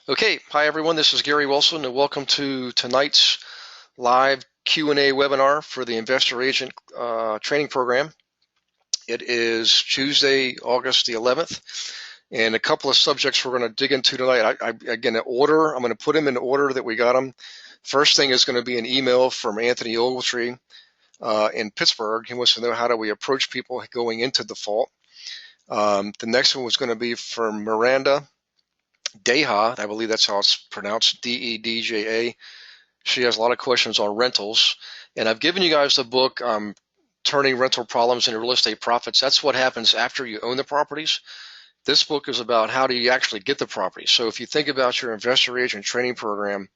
Okay, hi everyone, this is Gary Wilson and welcome to tonight's live Q&A webinar for the Investor Agent Training Program. It is Tuesday, August the 11th, and a couple of subjects we're going to dig into tonight. Again, in order, I'm going to put them in order that we got them. First thing is going to be an email from Anthony Ogletree in Pittsburgh. He wants to know how do we approach people going into default. The next one was going to be from Miranda Deja, I believe that's how it's pronounced, Dedeja. She has a lot of questions on rentals. And I've given you guys the book, Turning Rental Problems into Real Estate Profits. That's what happens after you own the properties. This book is about how do you actually get the property. So if you think about your investor agent training program,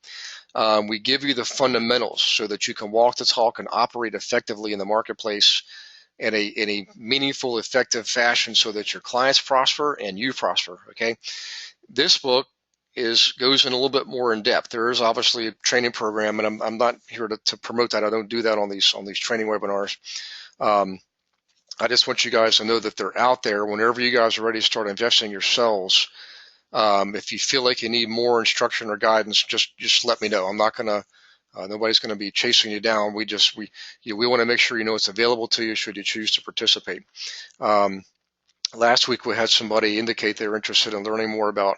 we give you the fundamentals so that you can walk the talk and operate effectively in the marketplace in a meaningful, effective fashion so that your clients prosper and you prosper, okay? This book goes in a little bit more in depth. There is obviously a training program, and I'm not here to promote that. I don't do that on these training webinars. I just want you guys to know that they're out there. Whenever you guys are ready to start investing yourselves, if you feel like you need more instruction or guidance, just let me know. I'm not gonna. Nobody's going to be chasing you down. We want to make sure you know it's available to you should you choose to participate. Last week we had somebody indicate they're interested in learning more about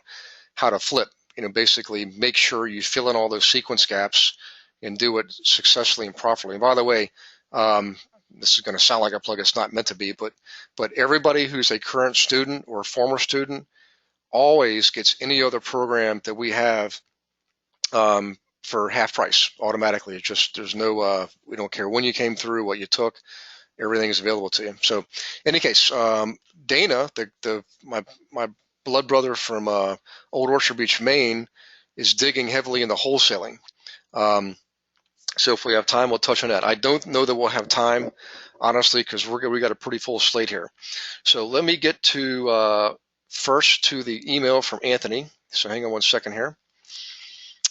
how to flip. Basically make sure you fill in all those sequence gaps and do it successfully and properly. And by the way, this is going to sound like a plug. It's not meant to be, but everybody who's a current student or former student always gets any other program that we have for half price automatically. It's just there's no we don't care when you came through, what you took. Everything is available to you. So, in any case, Dana, my blood brother from Old Orchard Beach, Maine, is digging heavily into wholesaling. So if we have time, we'll touch on that. I don't know that we'll have time, honestly, because we got a pretty full slate here. So let me get to first to the email from Anthony. So hang on one second here.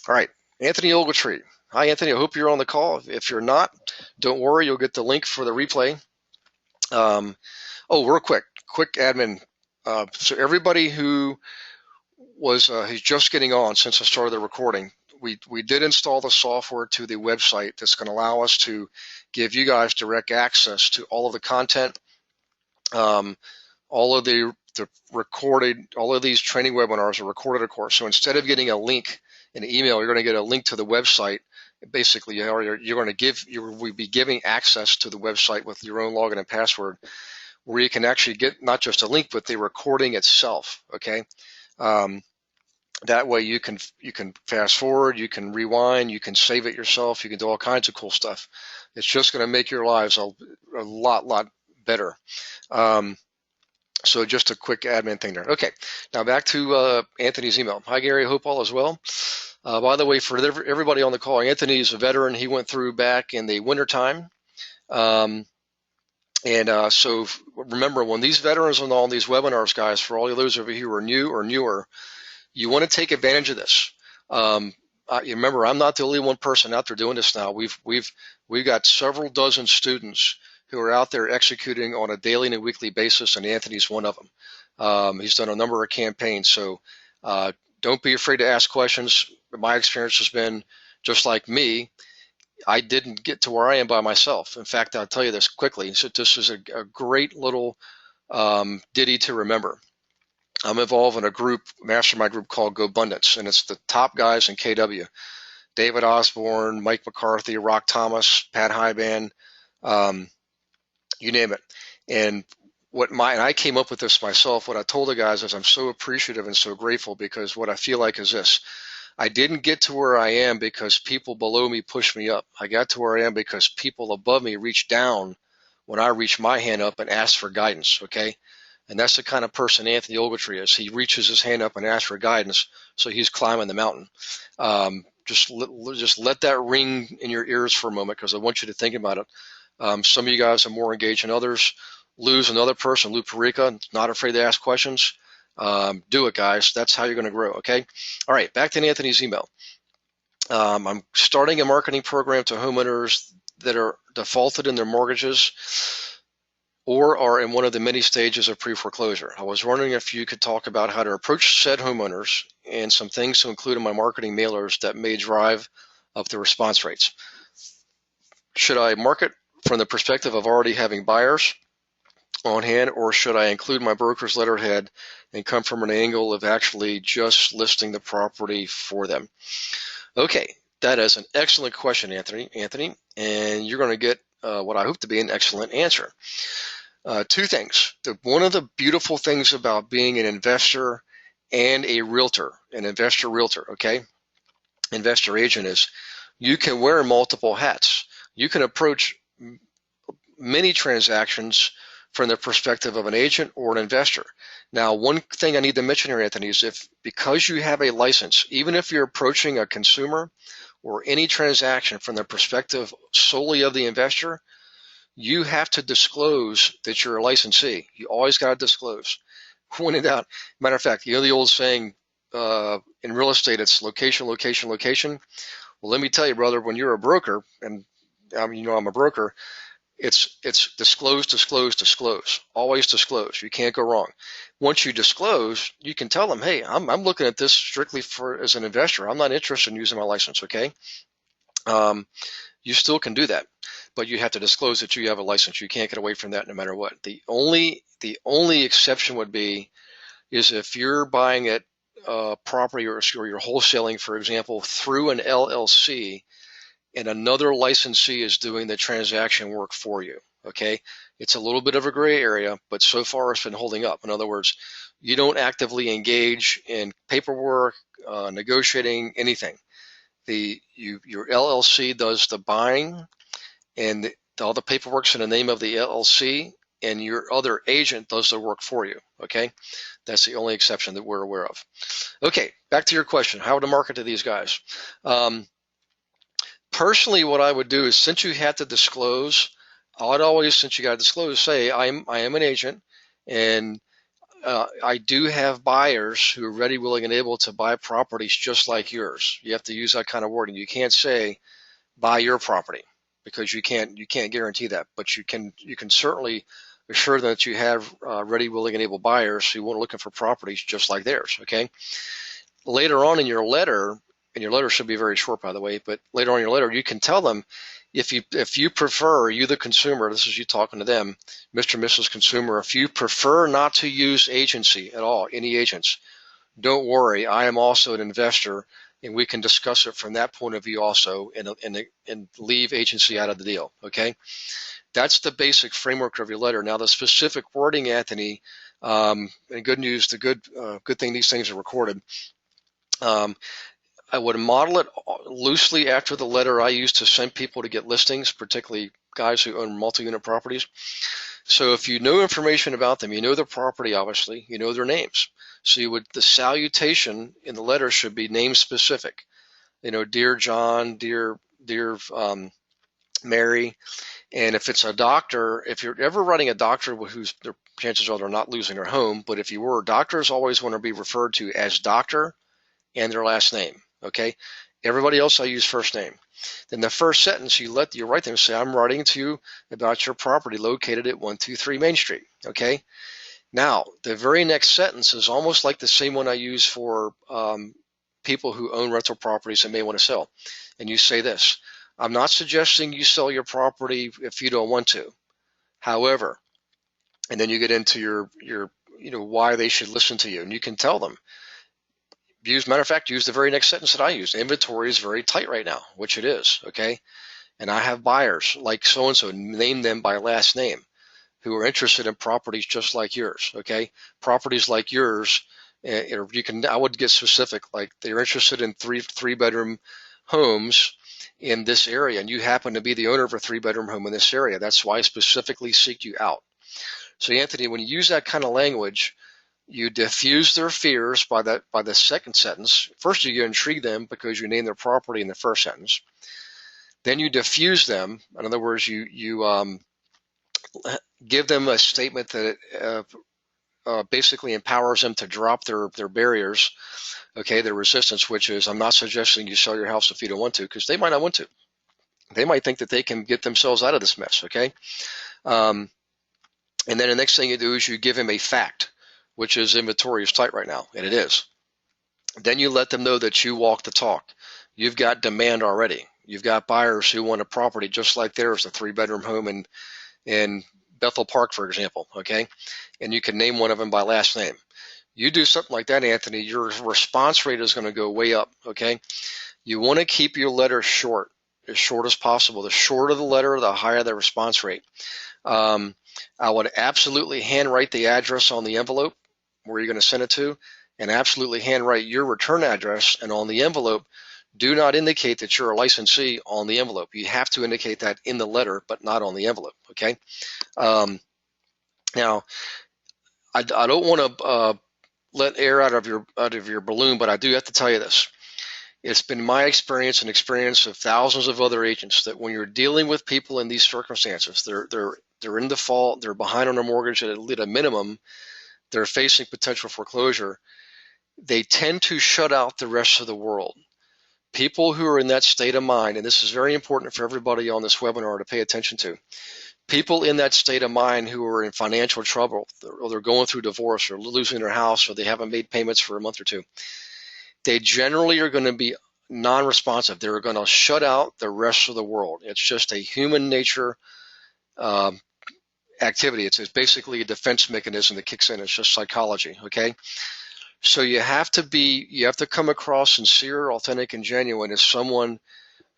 All right, Anthony Ogletree. Hi, Anthony. I hope you're on the call. If you're not, don't worry. You'll get the link for the replay. Real quick admin. So everybody who was who's just getting on since I started the recording, we did install the software to the website that's going to allow us to give you guys direct access to all of the content, all of the recorded, all of these training webinars are recorded, of course. So instead of getting a link in an email, you're going to get a link to the website. Basically, we'll be giving access to the website with your own login and password, where you can actually get not just a link, but the recording itself. Okay, that way you can fast forward, you can rewind, you can save it yourself, you can do all kinds of cool stuff. It's just going to make your lives a lot better. So just a quick admin thing there. Okay, now back to Anthony's email. Hi Gary, hope all is well. By the way, for everybody on the call, Anthony is a veteran. He went through back in the wintertime. So remember, when these veterans on all these webinars, guys, for all of those of you who are new or newer, you want to take advantage of this. You remember, I'm not the only one person out there doing this now. We've got several dozen students who are out there executing on a daily and weekly basis, and Anthony's one of them. He's done a number of campaigns, so don't be afraid to ask questions. My experience has been just like me. I didn't get to where I am by myself. In fact, I'll tell you this quickly. So this is a great little ditty to remember. I'm involved in a mastermind group called GoBundance, and it's the top guys in KW. David Osborne, Mike McCarthy, Rock Thomas, Pat Highban, you name it. And I came up with this myself. What I told the guys is I'm so appreciative and so grateful, because what I feel like is this. I didn't get to where I am because people below me pushed me up. I got to where I am because people above me reached down when I reached my hand up and asked for guidance, okay? And that's the kind of person Anthony Ogletree is. He reaches his hand up and asks for guidance, so he's climbing the mountain. Just let that ring in your ears for a moment, because I want you to think about it. Some of you guys are more engaged than others. Lou's another person, Lou Perica, not afraid to ask questions. Do it, guys. That's how you're going to grow, okay? All right, back to Anthony's email. I'm starting a marketing program to homeowners that are defaulted in their mortgages or are in one of the many stages of pre-foreclosure. I was wondering if you could talk about how to approach said homeowners and some things to include in my marketing mailers that may drive up the response rates. Should I market from the perspective of already having buyers on hand, or should I include my broker's letterhead and come from an angle of actually just listing the property for them? Okay, that is an excellent question, Anthony, and you're going to get what I hope to be an excellent answer. Two things. One of the beautiful things about being an investor and a realtor, an investor realtor, okay, investor agent, is you can wear multiple hats. You can approach many transactions from the perspective of an agent or an investor. Now, one thing I need to mention here, Anthony, is because you have a license, even if you're approaching a consumer or any transaction from the perspective solely of the investor, you have to disclose that you're a licensee. You always got to disclose. Pointed out, matter of fact, you know the old saying in real estate, it's location, location, location. Well, let me tell you, brother, when you're a broker, and I'm a broker, it's disclose, disclose, disclose. Always disclose. You can't go wrong. Once you disclose, you can tell them, hey, I'm looking at this strictly as an investor. I'm not interested in using my license, okay? You still can do that, but you have to disclose that you have a license. You can't get away from that no matter what. The only exception would be is if you're buying it property or you're wholesaling, for example, through an LLC, and another licensee is doing the transaction work for you, okay? It's a little bit of a gray area, but so far it's been holding up. In other words, you don't actively engage in paperwork, negotiating, anything. Your LLC does the buying, and all the paperwork's in the name of the LLC, and your other agent does the work for you, okay? That's the only exception that we're aware of. Okay, back to your question, how to market to these guys. Personally, what I would do is, since you had to disclose, I'd always, since you got to disclose, say I am an agent, and I do have buyers who are ready, willing, and able to buy properties just like yours. You have to use that kind of wording. You can't say buy your property, because you can't guarantee that, but you can certainly assure that you have ready, willing, and able buyers who want looking for properties just like theirs. Okay. Later on in your letter. And your letter should be very short, by the way, but later on in your letter, you can tell them if you prefer, you the consumer, this is you talking to them, Mr. and Mrs. Consumer, if you prefer not to use agency at all, any agents, don't worry, I am also an investor, and we can discuss it from that point of view also, and leave agency out of the deal, okay? That's the basic framework of your letter. Now, the specific wording, Anthony, and good news, the good thing these things are recorded, I would model it loosely after the letter I use to send people to get listings, particularly guys who own multi-unit properties. So if you know information about them, you know their property, obviously, you know their names. So the salutation in the letter should be name specific. You know, dear John, dear Mary. And if it's a doctor, if you're ever writing a doctor whose their chances are they're not losing their home, but if you were, doctors always want to be referred to as doctor and their last name. Okay, everybody else I use first name. Then the first sentence you write them, say, I'm writing to you about your property located at 123 Main Street. Okay, now the very next sentence is almost like the same one I use for people who own rental properties and may want to sell. And you say this, I'm not suggesting you sell your property if you don't want to. However, and then you get into your why they should listen to you, and you can tell them. Matter of fact, use the very next sentence that I use. Inventory is very tight right now, which it is, okay? And I have buyers like so-and-so, name them by last name, who are interested in properties just like yours, okay? Properties like yours, I would get specific, like they're interested in three-bedroom homes in this area, and you happen to be the owner of a three-bedroom home in this area. That's why I specifically seek you out. So, Anthony, when you use that kind of language, you diffuse their fears by the second sentence. First, you intrigue them because you name their property in the first sentence. Then you diffuse them. In other words, you give them a statement that basically empowers them to drop their barriers, okay, their resistance, which is, I'm not suggesting you sell your house if you don't want to, because they might not want to. They might think that they can get themselves out of this mess, okay? And then the next thing you do is you give him a fact, which is inventory is tight right now, and it is. Then you let them know that you walk the talk. You've got demand already. You've got buyers who want a property just like theirs, a 3-bedroom home in Bethel Park, for example, okay? And you can name one of them by last name. You do something like that, Anthony, your response rate is going to go way up, okay? You want to keep your letter short as possible. The shorter the letter, the higher the response rate. I would absolutely handwrite the address on the envelope where you're going to send it to, and absolutely handwrite your return address. And on the envelope, do not indicate that you're a licensee on the envelope. You have to indicate that in the letter, but not on the envelope, okay? Now, I don't want to let air out of your balloon, but I do have to tell you this. It's been my experience and experience of thousands of other agents that when you're dealing with people in these circumstances, they're in default, they're behind on their mortgage at a minimum, they're facing potential foreclosure. They tend to shut out the rest of the world. People who are in that state of mind, and this is very important for everybody on this webinar to pay attention to. People in that state of mind who are in financial trouble, or they're going through divorce, or losing their house, or they haven't made payments for a month or two, they generally are going to be non-responsive. They're going to shut out the rest of the world. It's just a human nature activity. It's basically a defense mechanism that kicks in. It's just psychology, okay? So you have to come across sincere, authentic, and genuine as someone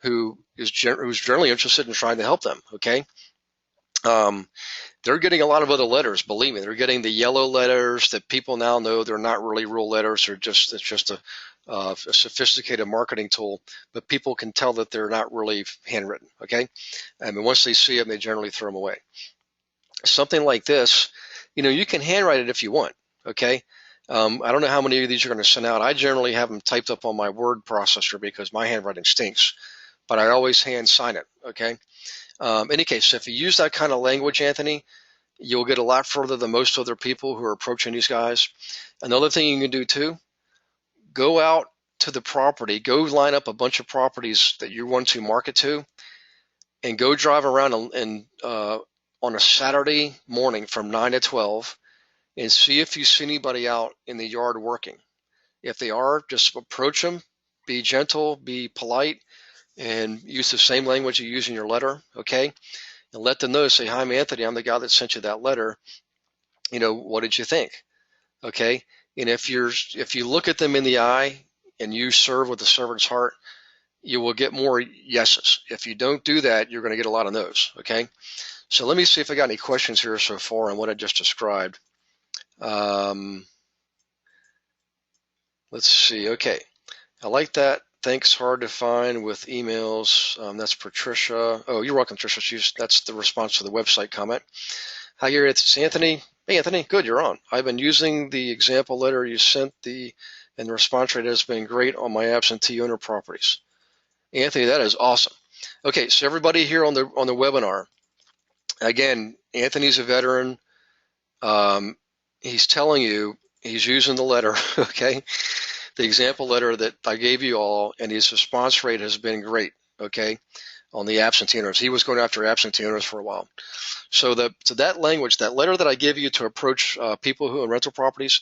who's generally interested in trying to help them, okay? They're getting a lot of other letters, believe me. They're getting the yellow letters that people now know they're not really real letters. It's just a sophisticated marketing tool, but people can tell that they're not really handwritten, okay? I mean, once they see them, they generally throw them away. Something like this, you can handwrite it if you want, okay? I don't know how many of these you're going to send out. I generally have them typed up on my word processor because my handwriting stinks, but I always hand sign it, okay? Any case, if you use that kind of language, Anthony, you'll get a lot further than most other people who are approaching these guys. Another thing you can do too, go out to the property, go line up a bunch of properties that you want to market to, and go drive around on a Saturday morning from 9 to 12 and see if you see anybody out in the yard working. If they are, just approach them, be gentle, be polite, and use the same language you use in your letter, okay? And let them know, say, hi, I'm Anthony, I'm the guy that sent you that letter. What did you think? Okay? And if you look at them in the eye and you serve with a servant's heart, you will get more yeses. If you don't do that, you're going to get a lot of no's, okay? So let me see if I got any questions here so far on what I just described. Let's see. Okay. I like that. Thanks. Hard to find with emails. That's Patricia. Oh, you're welcome, Patricia. That's the response to the website comment. Hi, Gary. It's Anthony. Hey, Anthony. Good. You're on. I've been using the example letter you sent, and the response rate has been great on my absentee owner properties. Anthony, that is awesome. Okay. So everybody here on the webinar, again, Anthony's a veteran. He's telling you he's using the letter, okay? The example letter that I gave you all, and his response rate has been great, okay, on the absentee owners. He was going after absentee owners for a while. So that language, that letter that I give you to approach people who own rental properties,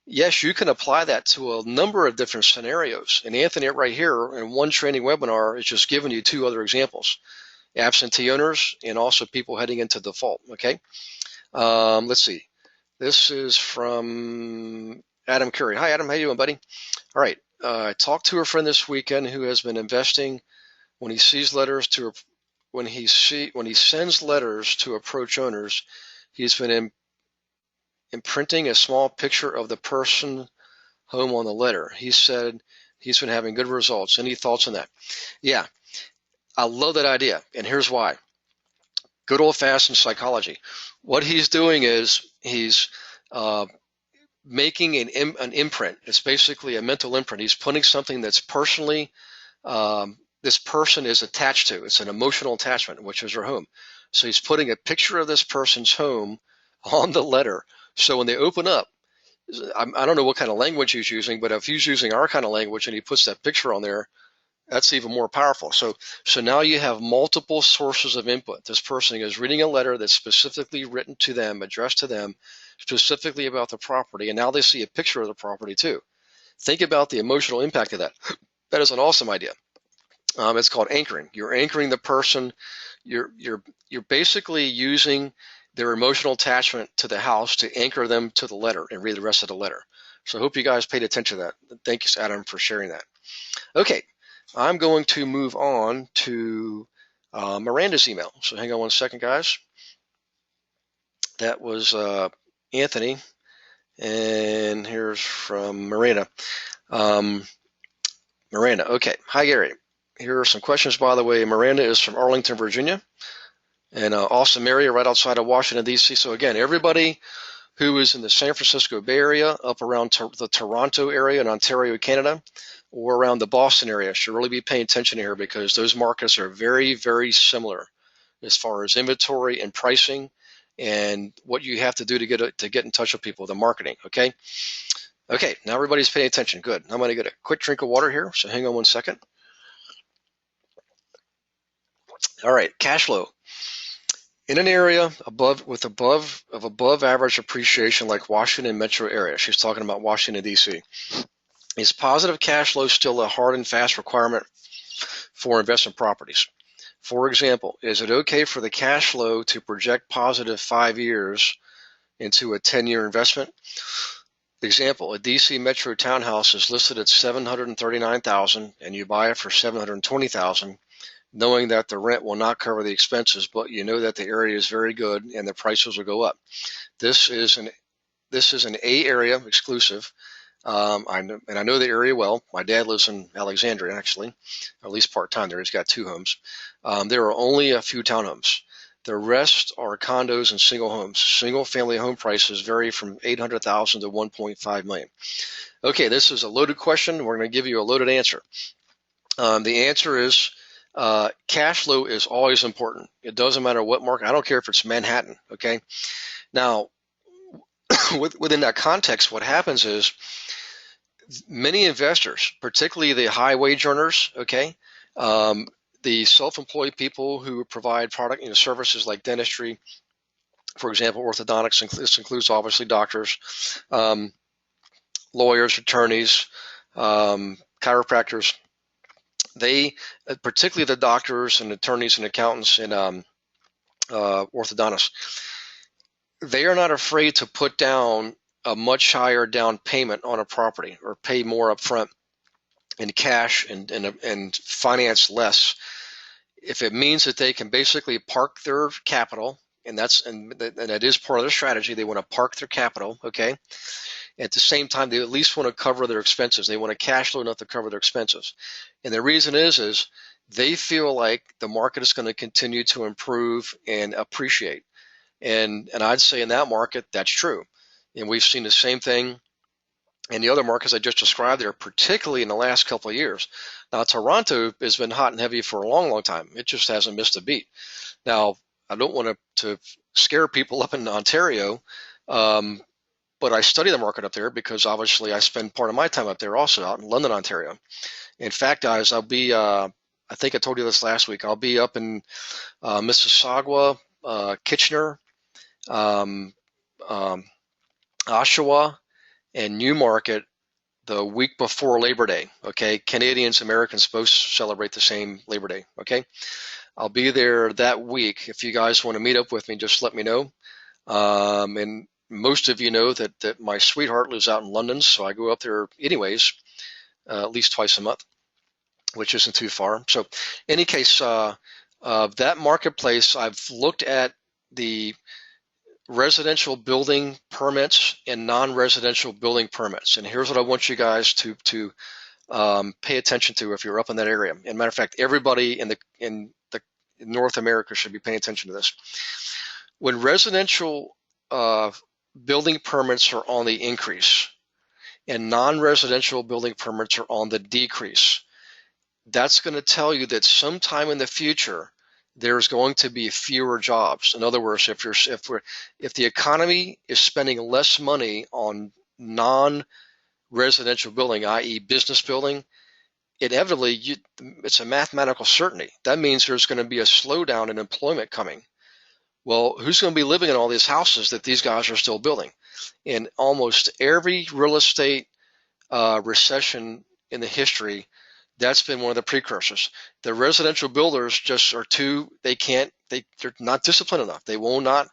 yes, you can apply that to a number of different scenarios. And Anthony, right here in one training webinar is just giving you 2 other examples, absentee owners and also people heading into default, okay? Let's see. This is from Adam Curry. Hi, Adam. How you doing, buddy? All right. I talked to a friend this weekend who has been investing. When he sends letters to approach owners, he's been imprinting a small picture of the person home on the letter. He said he's been having good results. Any thoughts on that? Yeah, I love that idea, and here's why. Good old-fashioned psychology. What he's doing is he's making an imprint. It's basically a mental imprint. He's putting something that's personally this person is attached to. It's an emotional attachment, which is your home. So he's putting a picture of this person's home on the letter. So when they open up, I don't know what kind of language he's using, but if he's using our kind of language and he puts that picture on there, that's even more powerful. So now you have multiple sources of input. This person is reading a letter that's specifically written to them, addressed to them, specifically about the property, and now they see a picture of the property too. Think about the emotional impact of that. That is an awesome idea. It's called anchoring. You're anchoring the person. You're basically using their emotional attachment to the house to anchor them to the letter and read the rest of the letter. So I hope you guys paid attention to that. Thank you, Adam, for sharing that. Okay, I'm going to move on to Miranda's email. So hang on one second, guys. That was Anthony, and here's from Miranda. Miranda, okay. Hi, Gary. Here are some questions, by the way. Miranda is from Arlington, Virginia, an awesome area right outside of Washington, D.C. So again, everybody who is in the San Francisco Bay Area, up around the Toronto area in Ontario, Canada, or around the Boston area should really be paying attention here, because those markets are very, very similar as far as inventory and pricing and what you have to do to get in touch with people, the marketing, okay? Okay, now everybody's paying attention. Good. I'm going to get a quick drink of water here, so hang on one second. All right, cash flow. In an area above average appreciation like Washington metro area, she's talking about Washington, D.C., is positive cash flow still a hard and fast requirement for investment properties? For example, is it okay for the cash flow to project positive 5 years into a 10-year investment? Example, a DC Metro townhouse is listed at $739,000 and you buy it for $720,000, knowing that the rent will not cover the expenses, but you know that the area is very good and the prices will go up. This is an A area exclusive. I know the area well. My dad lives in Alexandria, actually, at least part-time there. He's got 2 homes. There are only a few townhomes. The rest are condos and single homes. Single-family home prices vary from $800,000 to $1.5 million. Okay, this is a loaded question. We're going to give you a loaded answer. The answer is cash flow is always important. It doesn't matter what market. I don't care if it's Manhattan, okay? Now, within that context, what happens is many investors, particularly the high wage earners, okay, the self-employed people who provide product, services like dentistry, for example, orthodontics. This includes obviously doctors, lawyers, attorneys, chiropractors. They, particularly the doctors and attorneys and accountants and orthodontists, they are not afraid to put down a much higher down payment on a property or pay more upfront in cash and finance less if it means that they can basically park their capital, and that is part of their strategy. They want to park their capital, okay? At the same time, they at least want to cover their expenses. They want to cash flow enough to cover their expenses. And the reason is they feel like the market is going to continue to improve and appreciate. And I'd say in that market, that's true. And we've seen the same thing in the other markets I just described there, particularly in the last couple of years. Now, Toronto has been hot and heavy for a long, long time. It just hasn't missed a beat. Now, I don't want to scare people up in Ontario, but I study the market up there because obviously I spend part of my time up there also, out in London, Ontario. In fact, guys, I'll be, I think I told you this last week, I'll be up in Mississauga, Kitchener, Oshawa, and Newmarket the week before Labor Day, okay? Canadians, Americans both celebrate the same Labor Day, okay? I'll be there that week. If you guys want to meet up with me, just let me know. And most of you know that my sweetheart lives out in London, so I go up there anyways, at least twice a month, which isn't too far. So in any case, that marketplace, I've looked at the residential building permits and non-residential building permits. And here's what I want you guys to pay attention to if you're up in that area. And matter of fact, everybody in North America should be paying attention to this. When residential building permits are on the increase and non-residential building permits are on the decrease, that's going to tell you that sometime in the future there's going to be fewer jobs. In other words, if the economy is spending less money on non-residential building, i.e. business building, inevitably it's a mathematical certainty. That means there's going to be a slowdown in employment coming. Well, who's going to be living in all these houses that these guys are still building? In almost every real estate recession in the history, that's been one of the precursors. The residential builders just are too, they're not disciplined enough. They will not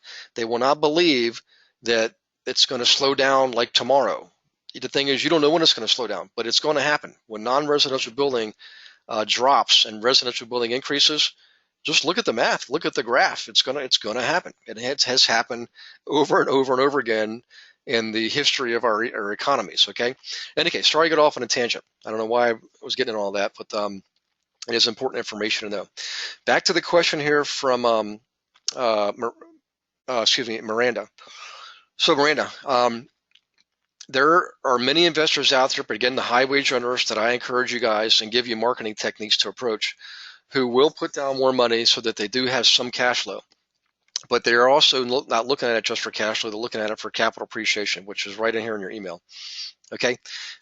believe that it's going to slow down like tomorrow. The thing is, you don't know when it's going to slow down, but it's going to happen. When non-residential building drops and residential building increases, just look at the math, look at the graph. It's gonna happen. It has happened over and over and over again in the history of our economies. Okay. In any case, sorry to get off on a tangent. I don't know why I was getting into all that, but it is important information to know. Back to the question here from Miranda. So Miranda, there are many investors out there, but again, the high wage earners that I encourage you guys and give you marketing techniques to approach, who will put down more money so that they do have some cash flow. But they're also not looking at it just for cash flow. They're looking at it for capital appreciation, which is right in here in your email. Okay.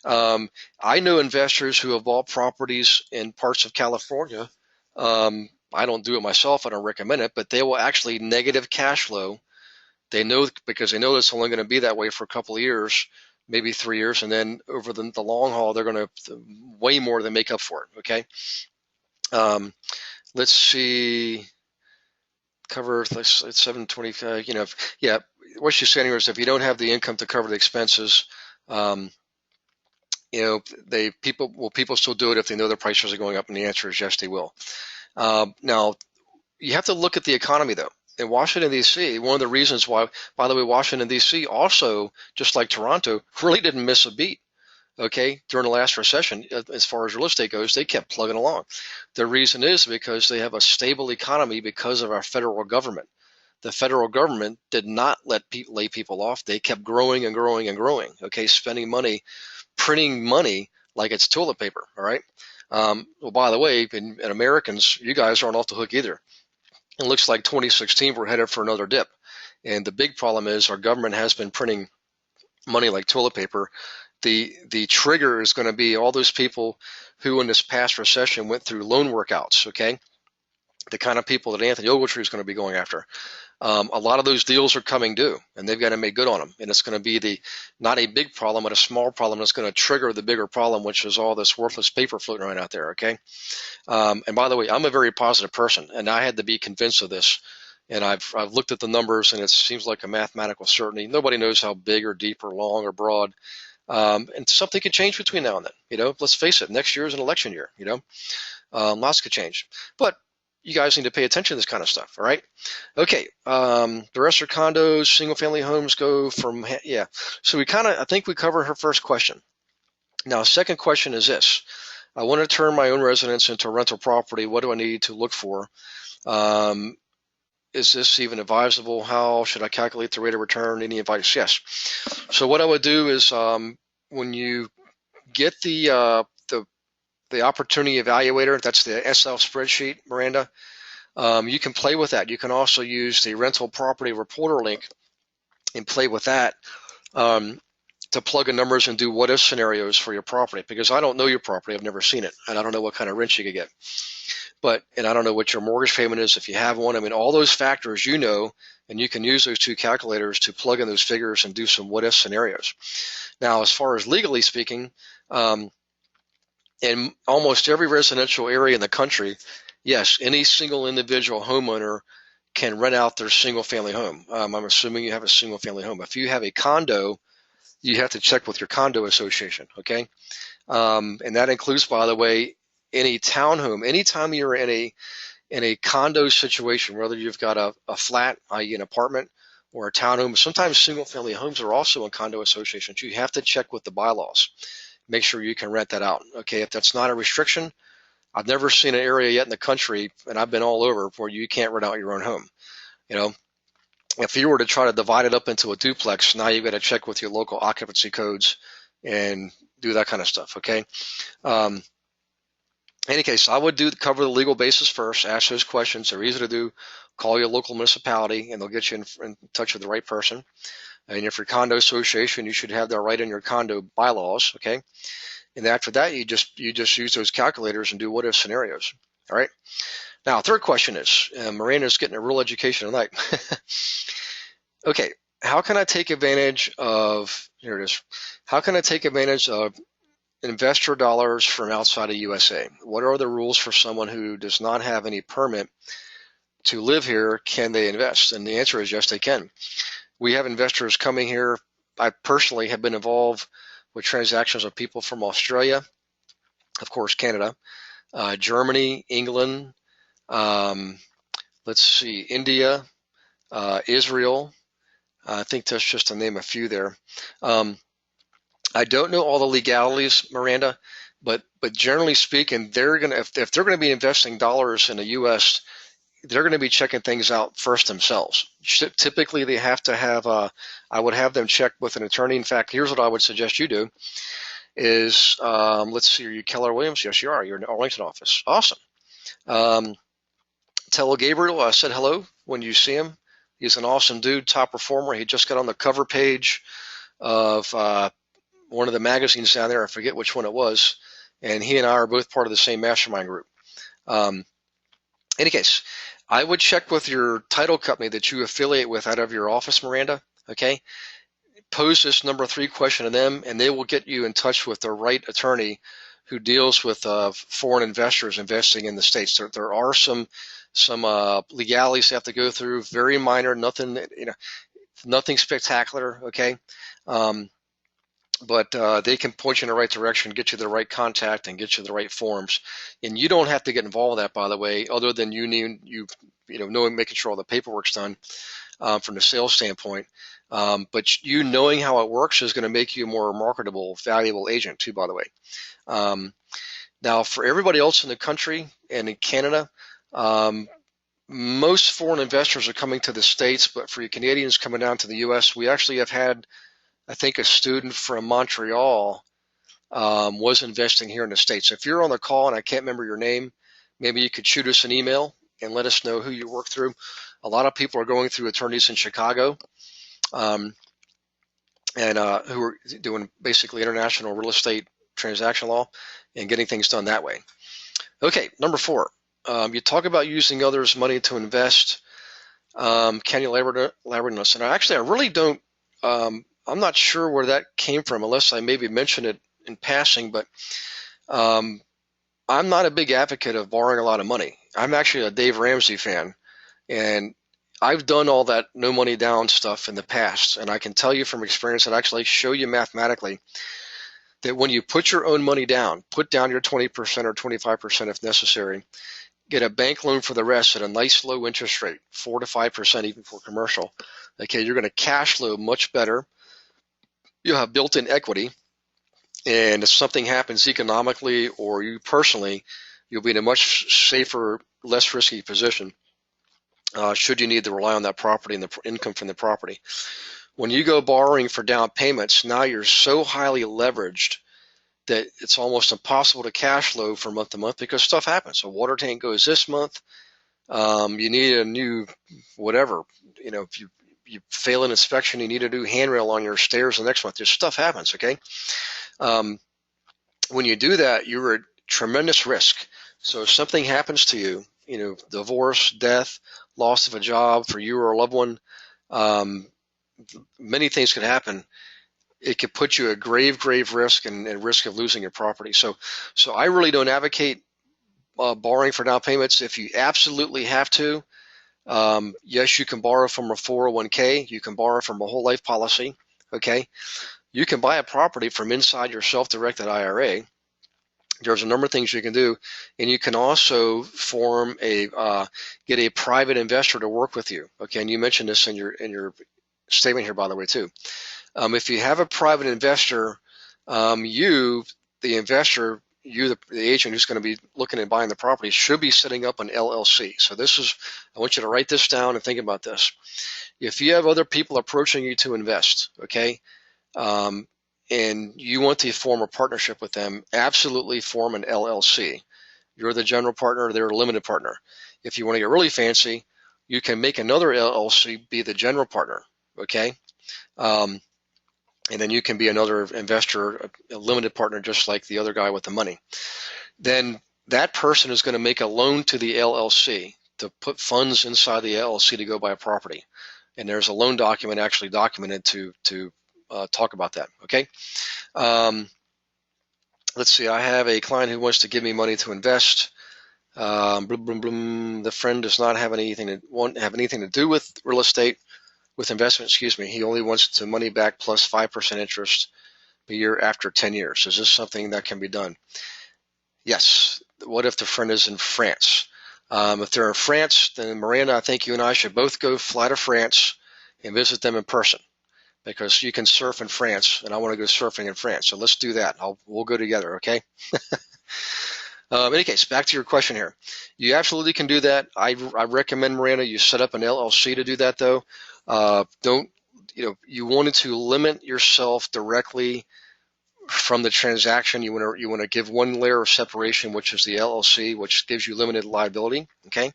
I know investors who have bought properties in parts of California. I don't do it myself. I don't recommend it, but they will actually negative cash flow. They know, because they know it's only going to be that way for a couple of years, maybe 3 years. And then over the long haul, they're going to way more than make up for it. Okay. Let's see, cover it's 725, yeah, what she's saying here is if you don't have the income to cover the expenses, people still do it if they know their prices are going up, and the answer is yes, they will. Now, you have to look at the economy, though. In Washington, D.C., one of the reasons why, by the way, Washington, D.C. also, just like Toronto, really didn't miss a beat. Okay, during the last recession, as far as real estate goes, they kept plugging along. The reason is because they have a stable economy because of our federal government. The federal government did not lay people off. They kept growing and growing and growing. Okay, spending money, printing money like it's toilet paper. All right. Well, by the way, in Americans, you guys aren't off the hook either. It looks like 2016 we're headed for another dip, and the big problem is our government has been printing money like toilet paper. The trigger is going to be all those people who in this past recession went through loan workouts, okay? The kind of people that Anthony Ogletree is going to be going after. A lot of those deals are coming due, and they've got to make good on them. And it's going to be not a big problem, but a small problem that's going to trigger the bigger problem, which is all this worthless paper floating around out there, okay? And by the way, I'm a very positive person, and I had to be convinced of this. And I've looked at the numbers, and it seems like a mathematical certainty. Nobody knows how big or deep or long or broad. And something could change between now and then. Let's face it, next year is an election year. Lots could change, but you guys need to pay attention to this kind of stuff. All right. Okay. The rest are condos, single family homes go from, yeah. So I think we covered her first question. Now, second question is this. I want to turn my own residence into a rental property. What do I need to look for? Is this even advisable? How should I calculate the rate of return? Any advice? Yes. So what I would do is when you get the opportunity evaluator, that's the SL spreadsheet, Miranda, you can play with that. You can also use the rental property reporter link and play with that to plug in numbers and do what if scenarios for your property, because I don't know your property. I've never seen it, and I don't know what kind of rent you could get. And I don't know what your mortgage payment is if you have one. I mean, all those factors and you can use those two calculators to plug in those figures and do some what-if scenarios. Now, as far as legally speaking, in almost every residential area in the country, yes, any single individual homeowner can rent out their single-family home. I'm assuming you have a single-family home. If you have a condo, you have to check with your condo association, okay? And that includes, by the way, any townhome. Anytime you're in a condo situation, whether you've got a flat, i.e. an apartment, or a townhome, sometimes single-family homes are also in condo associations. You have to check with the bylaws. Make sure you can rent that out. Okay, if that's not a restriction, I've never seen an area yet in the country, and I've been all over, where you can't rent out your own home. If you were to try to divide it up into a duplex, now you've got to check with your local occupancy codes and do that kind of stuff. Okay. In any case, I would cover the legal basis first, ask those questions. They're easy to do. Call your local municipality, and they'll get you in touch with the right person. And if you're a condo association, you should have that right in your condo bylaws, okay? And after that, you just use those calculators and do what-if scenarios, all right? Now, third question is, Miranda's getting a real education tonight. Okay, how can I take advantage of, here it is, how can I take advantage of investor dollars from outside of USA? What are the rules for someone who does not have any permit to live here? Can they invest? And the answer is yes, they can. We have investors coming here. I personally have been involved with transactions of people from Australia, of course, Canada, Germany, England, let's see, India, Israel. I think that's just to name a few there. I don't know all the legalities, Miranda, but generally speaking, they're gonna if they're gonna be investing dollars in the U.S., they're going to be checking things out first themselves. Typically, they have to have. I would have them check with an attorney. In fact, here's what I would suggest you do: is let's see, are you Keller Williams? Yes, you are. You're in the Arlington office. Awesome. Tell Gabriel I said hello when you see him. He's an awesome dude, top performer. He just got on the cover page of one of the magazines down there. I forget which one it was. And he and I are both part of the same mastermind group. Any case, I would check with your title company that you affiliate with out of your office, Miranda, okay? Pose this number 3 question to them, and they will get you in touch with the right attorney who deals with foreign investors investing in the States. There are some legalities they have to go through, very minor, nothing, nothing spectacular, okay? But they can point you in the right direction, get you the right contact, and get you the right forms. And you don't have to get involved in that, by the way, other than knowing, making sure all the paperwork's done from the sales standpoint. But you knowing how it works is going to make you a more marketable, valuable agent too, by the way. Now, for everybody else in the country and in Canada, most foreign investors are coming to the States, but for you Canadians coming down to the U.S., we actually have had, I think, a student from Montreal was investing here in the States. So if you're on the call and I can't remember your name, maybe you could shoot us an email and let us know who you work through. A lot of people are going through attorneys in Chicago and who are doing basically international real estate transaction law and getting things done that way. Okay, number 4. You talk about using others' money to invest. Can you elaborate on this? And I really don't. I'm not sure where that came from, unless I maybe mentioned it in passing, but I'm not a big advocate of borrowing a lot of money. I'm actually a Dave Ramsey fan, and I've done all that no money down stuff in the past, and I can tell you from experience and actually show you mathematically that when you put your own money down, put down your 20% or 25% if necessary, get a bank loan for the rest at a nice low interest rate, 4 to 5% even for commercial. Okay, you're going to cash flow much better. You'll have built-in equity, and if something happens economically or you personally, you'll be in a much safer, less risky position should you need to rely on that property and the income from the property. When you go borrowing for down payments, now you're so highly leveraged that it's almost impossible to cash flow from month to month because stuff happens. A water tank goes this month. You need a new whatever. If you fail an inspection, you need a new handrail on your stairs the next month. Just stuff happens, okay? When you do that, you're at tremendous risk. So if something happens to you, divorce, death, loss of a job for you or a loved one, many things could happen. It could put you at grave risk and risk of losing your property. So I really don't advocate borrowing for down payments. If you absolutely have to, yes, you can borrow from a 401k. You can borrow from a whole life policy. Okay, you can buy a property from inside your self-directed IRA. There's a number of things you can do, and you can also get a private investor to work with you. Okay, and you mentioned this in your statement here, by the way, too. If you have a private investor, the investor, the agent who's going to be looking at buying the property, should be setting up an LLC. So I want you to write this down and think about this. If you have other people approaching you to invest, okay, and you want to form a partnership with them, absolutely form an LLC. You're the general partner, they're a limited partner. If you want to get really fancy, you can make another LLC be the general partner, okay? And then you can be another investor, a limited partner, just like the other guy with the money. Then that person is going to make a loan to the LLC to put funds inside the LLC to go buy a property. And there's a loan document actually documented to talk about that, okay? Let's see. I have a client who wants to give me money to invest. Bloom, bloom, bloom. The friend does not have anything to do with real estate, with investment. Excuse me. He only wants the money back plus 5% interest a year after 10 years. Is this something that can be done? Yes. What if the friend is in France? If they're in France, then Miranda, I think you and I should both fly to France and visit them in person, because you can surf in France, and I want to go surfing in France. So let's do that. We'll go together, okay? In any case, back to your question here. You absolutely can do that. I recommend, Miranda, you set up an LLC to do that, though. You wanted to limit yourself directly from the transaction. You want to give one layer of separation, which is the LLC, which gives you limited liability, okay?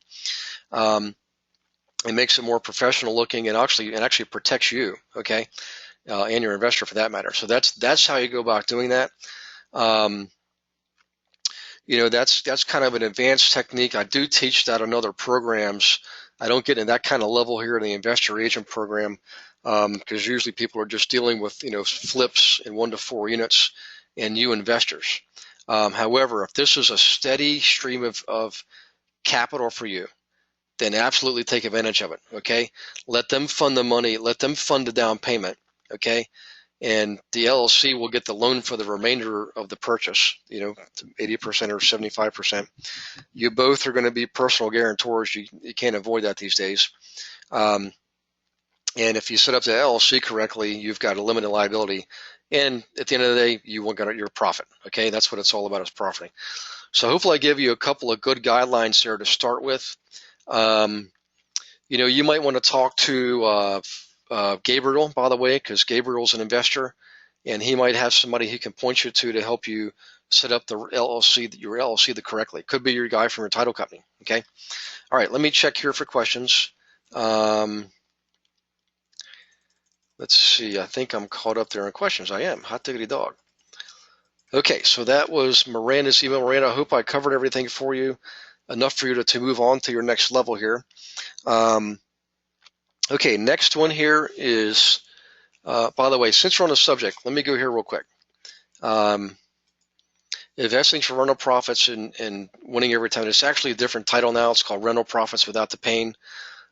It makes it more professional looking, and actually protects you, okay? And your investor for that matter. So that's how you go about doing that. That's kind of an advanced technique. I do teach that in other programs. I don't get in that kind of level here in the investor agent program, because usually people are just dealing with flips in 1 to 4 units and new investors. However, if this is a steady stream of capital for you, then absolutely take advantage of it. Okay, let them fund the money, let them fund the down payment. Okay, and the LLC will get the loan for the remainder of the purchase, 80% or 75%. You both are going to be personal guarantors. You can't avoid that these days. And if you set up the LLC correctly, you've got a limited liability. And at the end of the day, you want your profit. Okay, that's what it's all about, is profiting. So hopefully I give you a couple of good guidelines there to start with. You might want to talk to Gabriel, by the way, because Gabriel's an investor, and he might have somebody he can point you to help you set up your LLC correctly. Could be your guy from your title company. Okay. All right. Let me check here for questions. Let's see. I think I'm caught up there in questions. I am. Hot diggity dog. Okay. So that was Miranda's email. Miranda, I hope I covered everything for you, enough for you to move on to your next level here. Okay, next one here is, by the way, since we're on the subject, let me go here real quick. Investing for rental profits and winning every time. It's actually a different title now. It's called Rental Profits Without the Pain.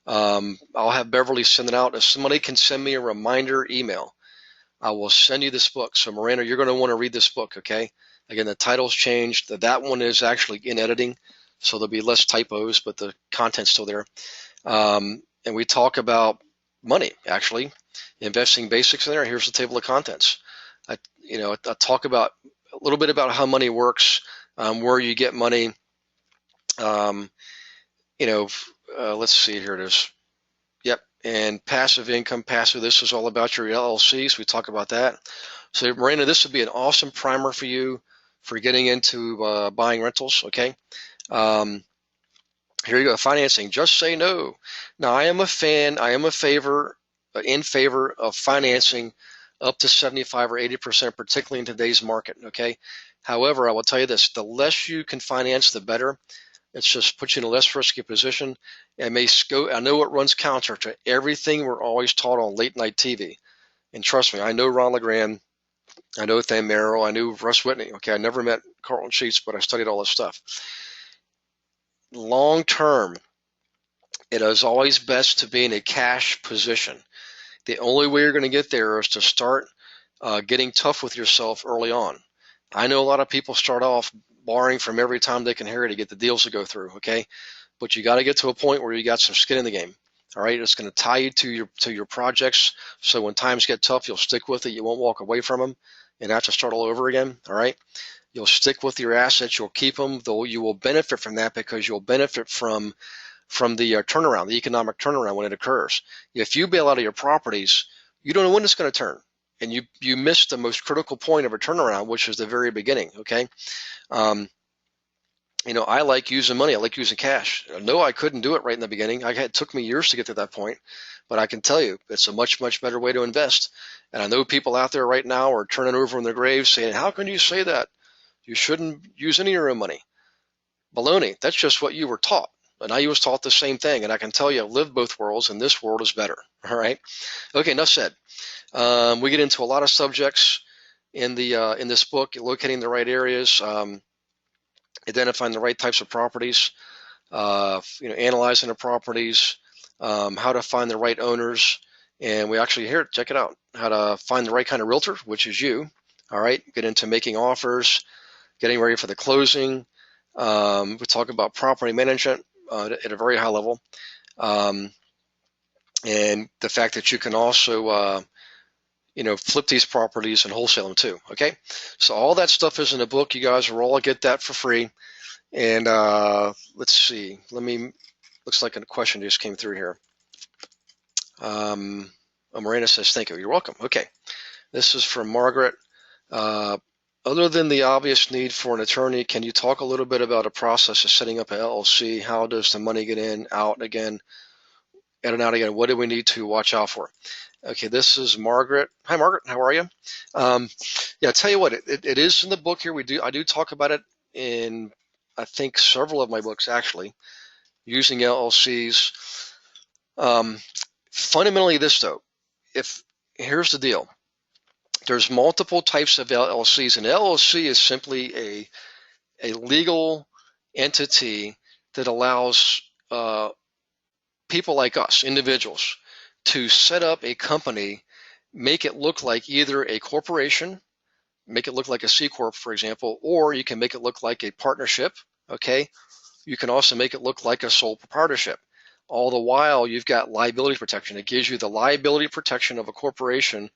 I'll have Beverly send it out. If somebody can send me a reminder email, I will send you this book. So Miranda, you're going to want to read this book, okay? Again, the title's changed. That one is actually in editing, so there'll be less typos, but the content's still there. And we talk about money, actually, investing basics in there. Here's the table of contents. I talk about a little bit about how money works, where you get money. Let's see, here it is. Yep, and passive income, passive. This is all about your LLCs. We talk about that. So, Miranda, this would be an awesome primer for you for getting into buying rentals. Okay. Here you go. Financing. Just say no. Now, I am in favor of financing up to 75 or 80%, particularly in today's market. Okay. However, I will tell you this: the less you can finance, the better. It's just puts you in a less risky position. I know it runs counter to everything we're always taught on late night TV. And trust me, I know Ron LeGrand, I know Tham Merrill, I knew Russ Whitney. Okay, I never met Carlton Sheets, but I studied all this stuff. Long term, it is always best to be in a cash position. The only way you're going to get there is to start getting tough with yourself early on. I know a lot of people start off borrowing from every time they can hear it to get the deals to go through, okay? But you got to get to a point where you got some skin in the game, all right? It's going to tie you to your projects, so when times get tough, you'll stick with it. You won't walk away from them and have to start all over again, all right? You'll stick with your assets. You'll keep them, though you will benefit from that because you'll benefit from the turnaround, the economic turnaround when it occurs. If you bail out of your properties, you don't know when it's going to turn, and you miss the most critical point of a turnaround, which is the very beginning, okay? I like using money. I like using cash. No, I couldn't do it right in the beginning. It took me years to get to that point, but I can tell you it's a much, much better way to invest. And I know people out there right now are turning over in their graves saying, how can you say that? You shouldn't use any of your own money. Baloney. That's just what you were taught. And I was taught the same thing. And I can tell you I've lived both worlds, and this world is better. All right. Okay, enough said. We get into a lot of subjects. in this book, locating the right areas, identifying the right types of properties, analyzing the properties, how to find the right owners, and we actually here, check it out, how to find the right kind of realtor, which is you. All right, get into making offers, getting ready for the closing. We talk about property management at a very high level, and the fact that you can also flip these properties and wholesale them too. Okay, so all that stuff is in the book. You guys will all get that for free. And let's see. Looks like a question just came through here. Marina says, thank you. You're welcome. Okay. This is from Margaret. Other than the obvious need for an attorney, can you talk a little bit about a process of setting up an LLC? How does the money get in, out again, in and out again? What do we need to watch out for? Okay, this is Margaret. Hi, Margaret. How are you? Yeah, I tell you what, it is in the book here. I do talk about it in, I think, several of my books, actually, using LLCs. Fundamentally this, though, here's the deal. There's multiple types of LLCs. An LLC is simply a legal entity that allows people like us, individuals, to set up a company, make it look like either a corporation, make it look like a C Corp, for example, or you can make it look like a partnership, okay? You can also make it look like a sole proprietorship. All the while, you've got liability protection. It gives you the liability protection of a corporation,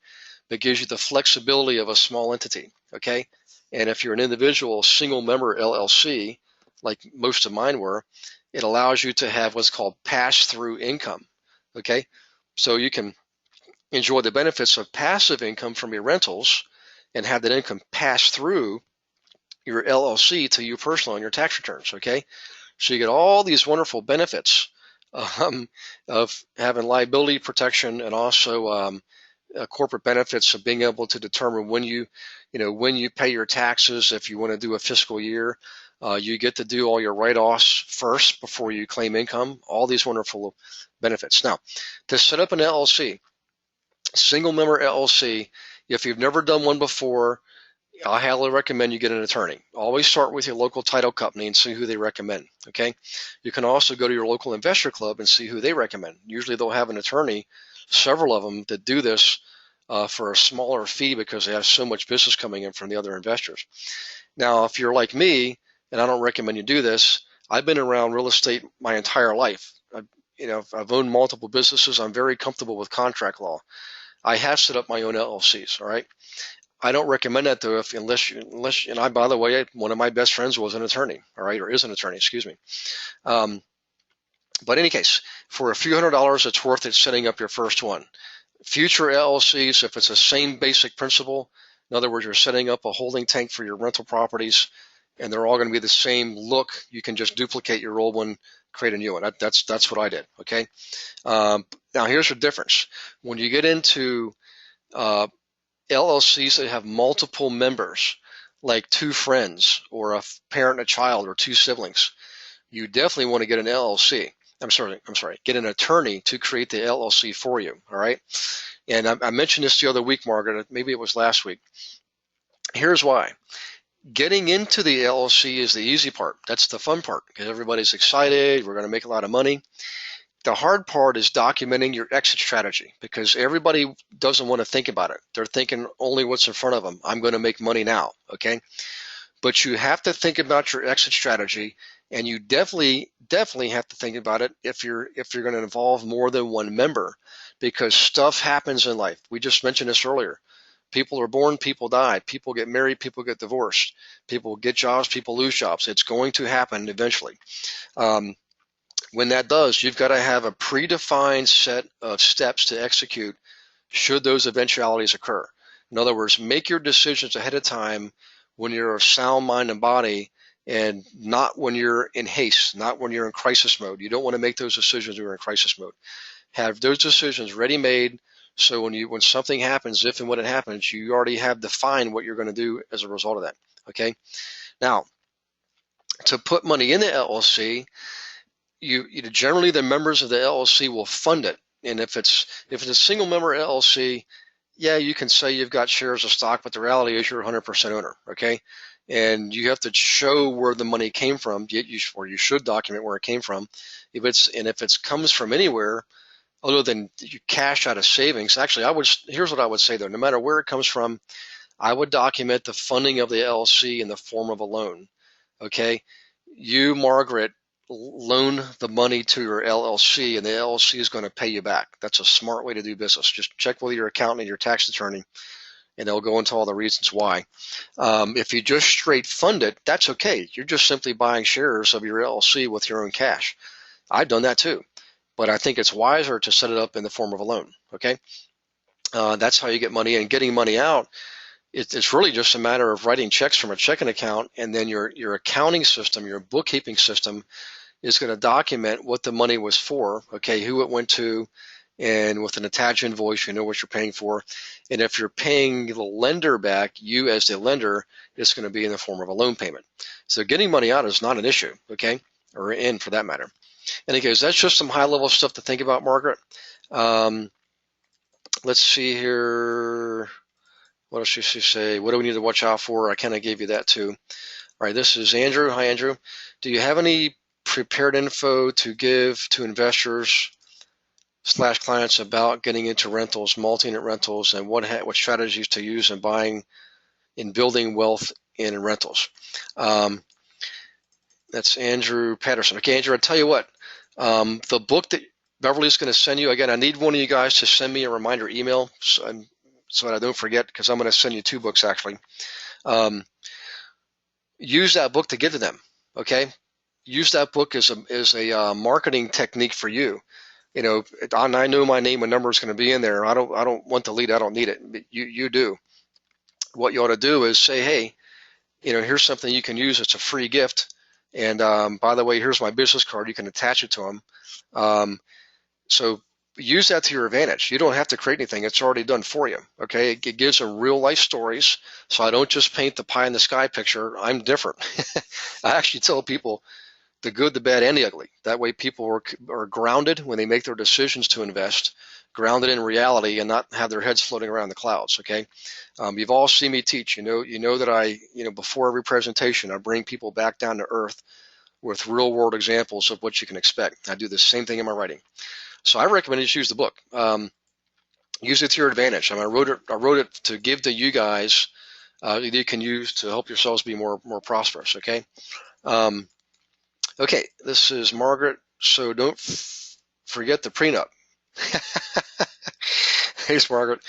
but gives you the flexibility of a small entity, okay? And if you're an individual single member LLC, like most of mine were, it allows you to have what's called pass-through income, okay? So you can enjoy the benefits of passive income from your rentals and have that income pass through your LLC to you personally on your tax returns, okay? So you get all these wonderful benefits of having liability protection and also corporate benefits of being able to determine when you pay your taxes. If you want to do a fiscal year, you get to do all your write-offs first before you claim income. All these wonderful benefits. Now, to set up an LLC, single member LLC, if you've never done one before, I highly recommend you get an attorney. Always start with your local title company and see who they recommend, okay? You can also go to your local investor club and see who they recommend. Usually they'll have an attorney, several of them, that do this for a smaller fee because they have so much business coming in from the other investors. Now, if you're like me, and I don't recommend you do this, I've been around real estate my entire life. I've owned multiple businesses. I'm very comfortable with contract law. I have set up my own LLCs, all right? I don't recommend that though, unless, and I, by the way, one of my best friends was an attorney, all right, or is an attorney, excuse me. But in any case, for a few $100s, it's worth it setting up your first one. Future LLCs, if it's the same basic principle, in other words, you're setting up a holding tank for your rental properties, and they're all going to be the same look, you can just duplicate your old one, create a new one. That's what I did, okay? Now, here's the difference. When you get into LLCs that have multiple members, like two friends or a parent and a child or two siblings, you definitely want to get an LLC. Get an attorney to create the LLC for you, all right? And I mentioned this the other week, Margaret, maybe it was last week. Here's why. Getting into the LLC is the easy part. That's the fun part because everybody's excited. We're going to make a lot of money. The hard part is documenting your exit strategy because everybody doesn't want to think about it. They're thinking only what's in front of them. I'm going to make money now, okay? But you have to think about your exit strategy, and you definitely have to think about it if you're going to involve more than one member because stuff happens in life. We just mentioned this earlier. People are born, people die, people get married, people get divorced, people get jobs, people lose jobs. It's going to happen eventually. When that does, you've got to have a predefined set of steps to execute should those eventualities occur. In other words, make your decisions ahead of time when you're of sound mind and body and not when you're in haste, not when you're in crisis mode. You don't want to make those decisions when you're in crisis mode. Have those decisions ready-made so when something happens, if and when it happens, you already have defined what you're going to do as a result of that, okay? Now, to put money in the LLC, generally the members of the LLC will fund it. And if it's a single member LLC, yeah, you can say you've got shares of stock, but the reality is you're 100% owner, okay? And you have to show where the money came from, or you should document where it came from. If it comes from anywhere other than you cash out of savings, actually, here's what I would say though, no matter where it comes from, I would document the funding of the LLC in the form of a loan, okay? You, Margaret, loan the money to your LLC, and the LLC is going to pay you back. That's a smart way to do business. Just check with your accountant and your tax attorney, and they'll go into all the reasons why. If you just straight fund it, that's okay. You're just simply buying shares of your LLC with your own cash. I've done that too, but I think it's wiser to set it up in the form of a loan, okay? That's how you get money in. Getting money out, it's really just a matter of writing checks from a checking account, and then your accounting system, your bookkeeping system is going to document what the money was for, okay, who it went to, and with an attached invoice, you know what you're paying for. And if you're paying the lender back, you as the lender, it's going to be in the form of a loan payment. So getting money out is not an issue, okay, or in for that matter. And it goes, that's just some high-level stuff to think about, Margaret. Let's see here. What else should she say? What do we need to watch out for? I kind of gave you that too. All right, this is Andrew. Hi, Andrew. Do you have any prepared info to give to investors / clients about getting into rentals, multi-unit rentals, and what strategies to use in building wealth in rentals? That's Andrew Patterson. Okay, Andrew, I'll tell you what. The book that Beverly's going to send you, again, I need one of you guys to send me a reminder email so that I don't forget, because I'm going to send you 2 books actually. Use that book to give to them, okay? Use that book as a marketing technique for you. You know, I know my name and number is going to be in there. I don't want the lead. I don't need it. But you do. What you ought to do is say, hey, you know, here's something you can use. It's a free gift. And by the way, here's my business card. You can attach it to them. So use that to your advantage. You don't have to create anything. It's already done for you. Okay. It gives them real life stories. So I don't just paint the pie in the sky picture. I'm different. I actually tell people the good, the bad, and the ugly. That way people are grounded when they make their decisions to invest, grounded in reality, and not have their heads floating around the clouds. Okay. You've all seen me teach. You know that before every presentation, I bring people back down to earth with real world examples of what you can expect. I do the same thing in my writing. So I recommend you just use the book. Use it to your advantage. I mean, I wrote it to give to you guys that you can use to help yourselves be more prosperous. Okay. Okay. This is Margaret. So don't forget the prenup. Thanks, Margaret.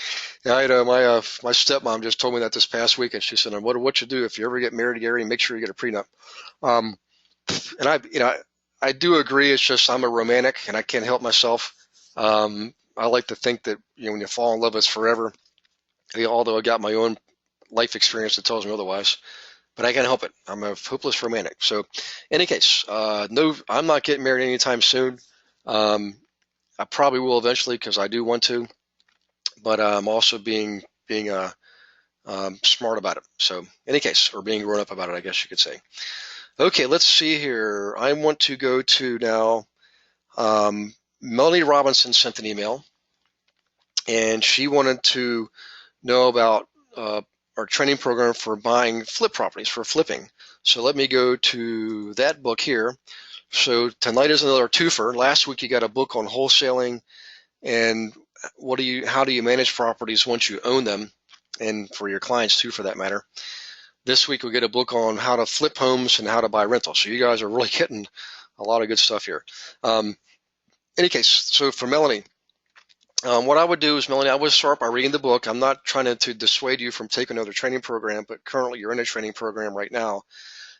Yeah, I know my stepmom just told me that this past week, and she said, "What you do if you ever get married, Gary? Make sure you get a prenup." And I do agree. It's just I'm a romantic and I can't help myself. I like to think that when you fall in love, it's forever. Although I got my own life experience that tells me otherwise, but I can't help it. I'm a hopeless romantic. So, in any case, no, I'm not getting married anytime soon. I probably will eventually because I do want to, but I'm also being smart about it. So, in any case, or being grown up about it, I guess you could say. Okay, let's see here. I want to go to now. Melanie Robinson sent an email, and she wanted to know about our training program for buying flip properties, for flipping. So let me go to that book here. So tonight is another twofer. Last week you got a book on wholesaling and how do you manage properties once you own them, and for your clients too, for that matter. This week we get a book on how to flip homes and how to buy rentals. So you guys are really getting a lot of good stuff here. Any case, so for Melanie, what I would do is, Melanie, I would start by reading the book. I'm not trying to dissuade you from taking another training program, but currently you're in a training program right now,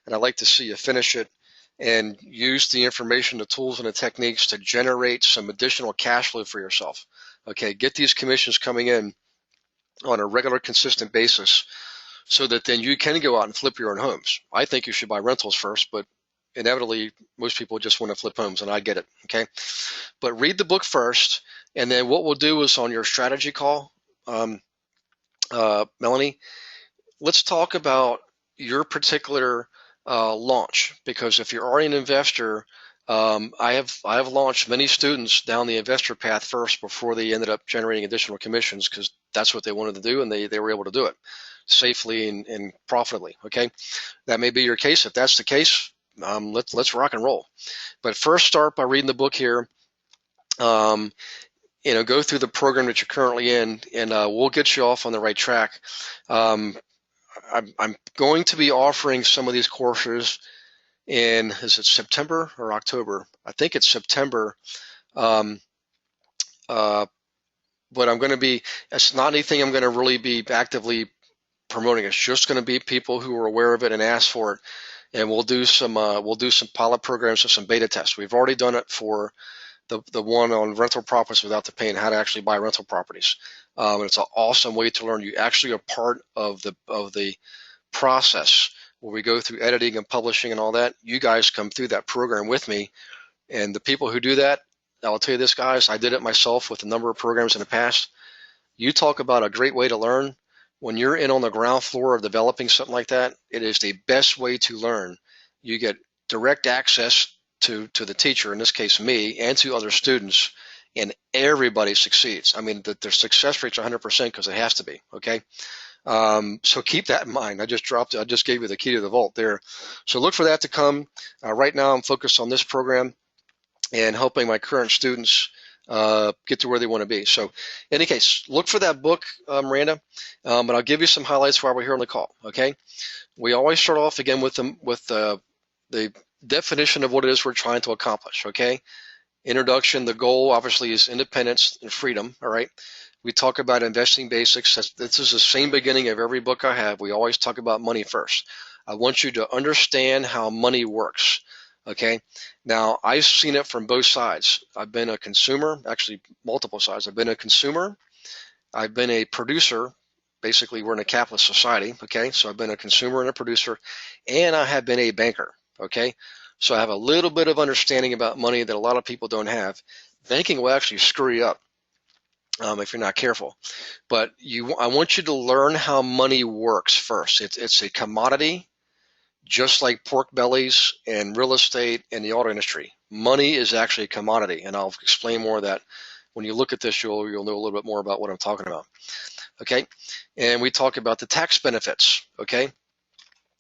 and I'd like to see you finish it and use the information, the tools, and the techniques to generate some additional cash flow for yourself. Okay, get these commissions coming in on a regular, consistent basis so that then you can go out and flip your own homes. I think you should buy rentals first, but inevitably most people just want to flip homes, and I get it. Okay, but read the book first, and then what we'll do is on your strategy call, Melanie, let's talk about your particular launch, because if you're already an investor, I have launched many students down the investor path first before they ended up generating additional commissions, because that's what they wanted to do, and they were able to do it safely and profitably. Okay, that may be your case. If that's the case, let's rock and roll. But first, start by reading the book here. Go through the program that you're currently in, and we'll get you off on the right track. I'm going to be offering some of these courses is it September or October? I think it's September. But I'm going to be, it's not anything I'm going to really be actively promoting. It's just going to be people who are aware of it and ask for it. And we'll do some pilot programs and some beta tests. We've already done it for the one on rental properties without the pain, how to actually buy rental properties. And it's an awesome way to learn. You actually are part of the process where we go through editing and publishing and all that. You guys come through that program with me. And the people who do that, I'll tell you this, guys, I did it myself with a number of programs in the past. You talk about a great way to learn. When you're in on the ground floor of developing something like that, it is the best way to learn. You get direct access to the teacher, in this case me, and to other students, and everybody succeeds. I mean, their success rate's 100% because it has to be, okay? So keep that in mind. I just gave you the key to the vault there. So look for that to come. Right now I'm focused on this program and helping my current students get to where they want to be. So in any case, look for that book, Miranda, but I'll give you some highlights while we're here on the call, okay? We always start off again with the definition of what it is we're trying to accomplish, okay? Introduction, the goal obviously is independence and freedom, all right? We talk about investing basics. This is the same beginning of every book I have. We always talk about money first. I want you to understand how money works, okay? Now, I've seen it from both sides. I've been a consumer, actually multiple sides. I've been a consumer. I've been a producer. Basically, we're in a capitalist society, okay? So I've been a consumer and a producer, and I have been a banker, okay? So I have a little bit of understanding about money that a lot of people don't have. Banking will actually screw you up if you're not careful. But I want you to learn how money works first. It's a commodity, just like pork bellies and real estate and the auto industry. Money is actually a commodity, and I'll explain more of that. When you look at this, you'll know a little bit more about what I'm talking about. Okay, and we talk about the tax benefits, okay,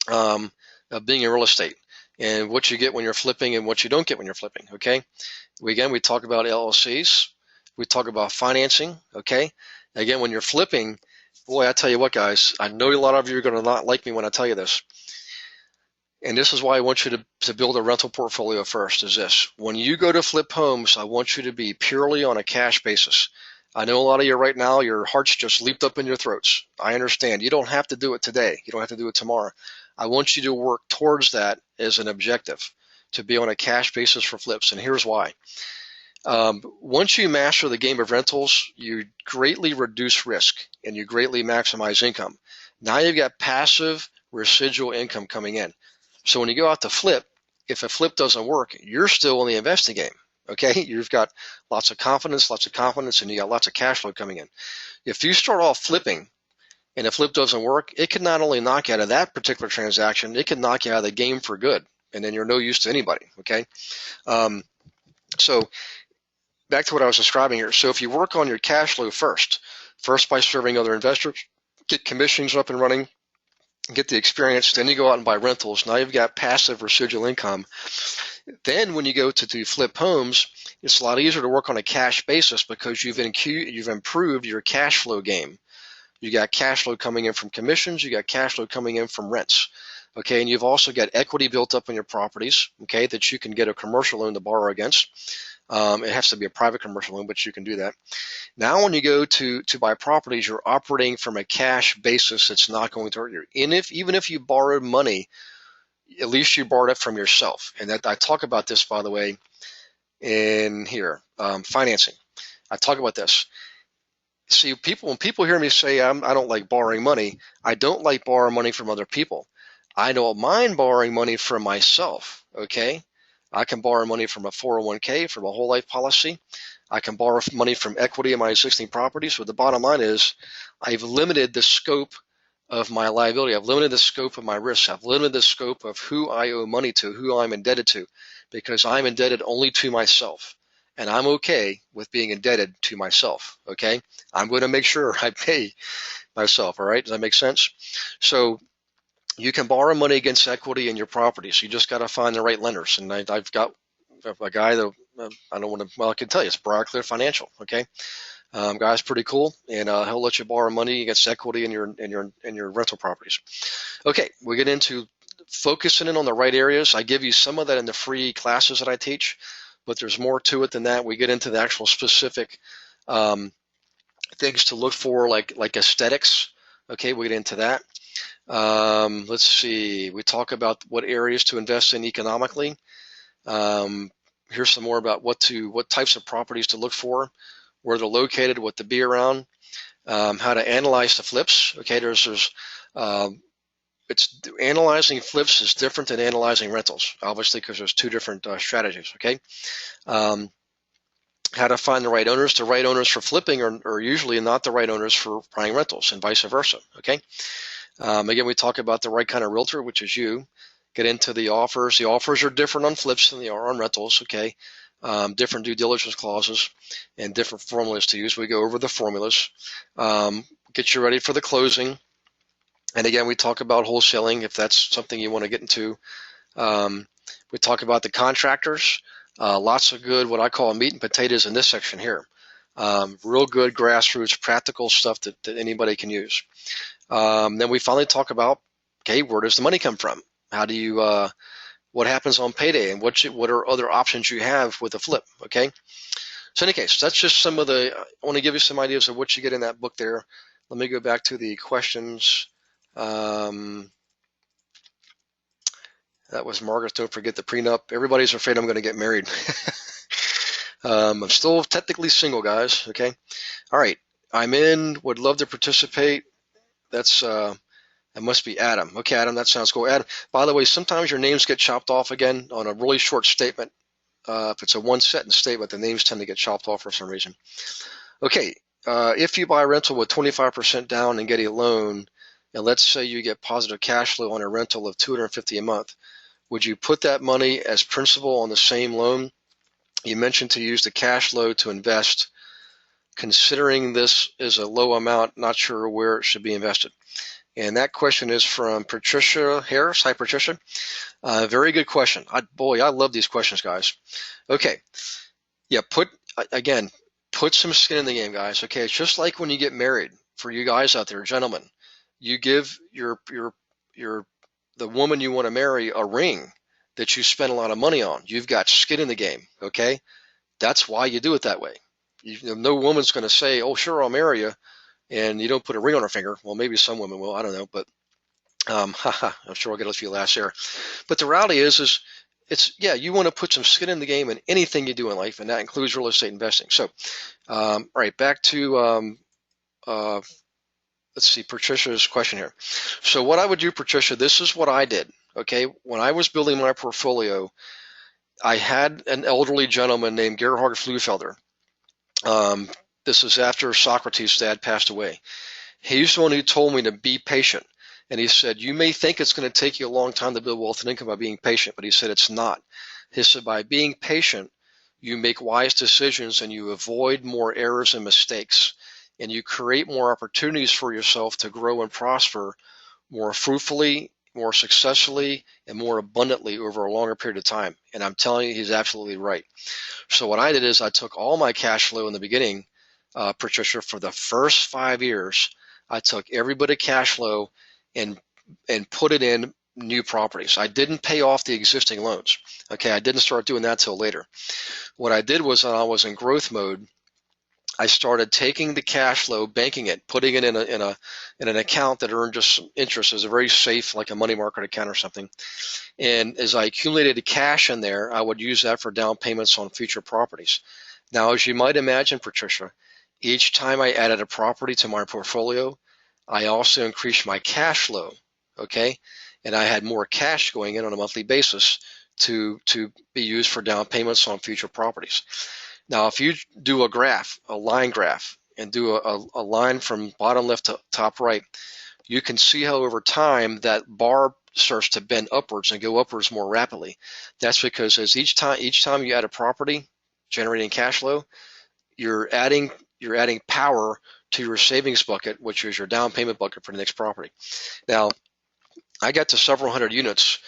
of being in real estate and what you get when you're flipping and what you don't get when you're flipping, okay? We talk about LLCs. We talk about financing, okay? Again, when you're flipping, boy, I tell you what, guys, I know a lot of you are going to not like me when I tell you this. And this is why I want you to build a rental portfolio first, is this. When you go to flip homes, I want you to be purely on a cash basis. I know a lot of you right now, your hearts just leaped up in your throats. I understand. You don't have to do it today. You don't have to do it tomorrow. I want you to work towards that as an objective, to be on a cash basis for flips. And here's why. Once you master the game of rentals, you greatly reduce risk and you greatly maximize income. Now you've got passive residual income coming in. So when you go out to flip, if a flip doesn't work, you're still in the investing game. Okay, you've got lots of confidence, and you got lots of cash flow coming in. If you start off flipping and a flip doesn't work, it can not only knock you out of that particular transaction, it can knock you out of the game for good, and then you're no use to anybody. Okay, so back to what I was describing here. So if you work on your cash flow first by serving other investors, get commissions up and running, get the experience, then you go out and buy rentals. Now you've got passive residual income. Then when you go to do flip homes, it's a lot easier to work on a cash basis because you've improved your cash flow game. You got cash flow coming in from commissions, you got cash flow coming in from rents. Okay, and you've also got equity built up in your properties, okay, that you can get a commercial loan to borrow against. It has to be a private commercial loan, but you can do that. Now when you go to buy properties, you're operating from a cash basis that's not going to hurt you. Even if you borrowed money, at least you borrowed it from yourself. And that I talk about this, by the way, in here, financing. I talk about this. See, when people hear me say I don't like borrowing money, I don't like borrowing money from other people. I don't mind borrowing money from myself, okay? I can borrow money from a 401k, from a whole life policy. I can borrow money from equity in my existing properties. But the bottom line is I've limited the scope of my liability. I've limited the scope of my risks. I've limited the scope of who I owe money to, who I'm indebted to, because I'm indebted only to myself. and I'm okay with being indebted to myself. Okay, I'm going to make sure I pay myself. All right, does that make sense? So you can borrow money against equity in your properties. You just got to find the right lenders. And I've got a guy that I don't want to. Well, I can tell you, it's Brockler Financial. Okay, guy's pretty cool, and he'll let you borrow money against equity in your rental properties. Okay, we get into focusing in on the right areas. I give you some of that in the free classes that I teach, but there's more to it than that. We get into the actual specific things to look for, like aesthetics. Okay, we get into that. Let's see. We talk about what areas to invest in economically. Here's some more about what types of properties to look for, where they're located, what to be around, how to analyze the flips. Okay, it's analyzing flips is different than analyzing rentals, obviously, because there's two different strategies. Okay, how to find the right owners. The right owners for flipping are usually not the right owners for buying rentals, and vice versa. Okay. Again, we talk about the right kind of realtor, which is you. Get into the offers. The offers are different on flips than they are on rentals. Okay. Different due diligence clauses and different formulas to use. We go over the formulas. Get you ready for the closing. And again, we talk about wholesaling if that's something you want to get into. We talk about the contractors. Lots of good, what I call meat and potatoes in this section here. Real good grassroots, practical stuff that anybody can use. Then we finally talk about, okay, where does the money come from? How do you, what happens on payday, and what are other options you have with a flip? Okay. So in any case, that's just some of I want to give you some ideas of what you get in that book there. Let me go back to the questions. That was Margaret. Don't forget the prenup. Everybody's afraid I'm going to get married. I'm still technically single, guys. Okay. All right. I'm in. Would love to participate. That's that must be Adam. Okay, Adam, that sounds cool. Adam, by the way, sometimes your names get chopped off again on a really short statement. If it's a one-sentence statement, the names tend to get chopped off for some reason. Okay, if you buy a rental with 25% down and get a loan, and let's say you get positive cash flow on a rental of $250 a month, would you put that money as principal on the same loan? You mentioned to use the cash flow to invest. Considering this is a low amount, not sure where it should be invested. And that question is from Patricia Harris. Hi, Patricia. Very good question. I love these questions, guys. Okay. Yeah, put some skin in the game, guys. Okay, it's just like when you get married. For you guys out there, gentlemen, you give the woman you want to marry a ring that you spend a lot of money on. You've got skin in the game. Okay, that's why you do it that way. No woman's going to say, "Oh, sure, I'll marry you," and you don't put a ring on her finger. Well, maybe some women will. I don't know, but I'm sure I'll get a few laughs there. But the reality is you want to put some skin in the game in anything you do in life, and that includes real estate investing. So, all right, back to let's see, Patricia's question here. So what I would do, Patricia, this is what I did. Okay, when I was building my portfolio, I had an elderly gentleman named Gerhard Flufelder. This is after Socrates' dad passed away. He's the one who told me to be patient. And he said, you may think it's going to take you a long time to build wealth and income by being patient, but he said it's not. He said by being patient, you make wise decisions and you avoid more errors and mistakes. And you create more opportunities for yourself to grow and prosper more fruitfully, more successfully, and more abundantly over a longer period of time. And I'm telling you, he's absolutely right. So what I did is I took all my cash flow in the beginning, Patricia, for the first 5 years, I took every bit of cash flow and put it in new properties. I didn't pay off the existing loans. Okay, I didn't start doing that till later. What I did was when I was in growth mode, I started taking the cash flow, banking it, putting it in an account that earned just interest. It was a very safe, like a money market account or something. And as I accumulated cash in there, I would use that for down payments on future properties. Now, as you might imagine, Patricia, each time I added a property to my portfolio, I also increased my cash flow, okay? And I had more cash going in on a monthly basis to be used for down payments on future properties. Now, if you do a line graph, and do a line from bottom left to top right, you can see how over time that bar starts to bend upwards and go upwards more rapidly. That's because as each time you add a property, generating cash flow, you're adding power to your savings bucket, which is your down payment bucket for the next property. Now, I got to several hundred units,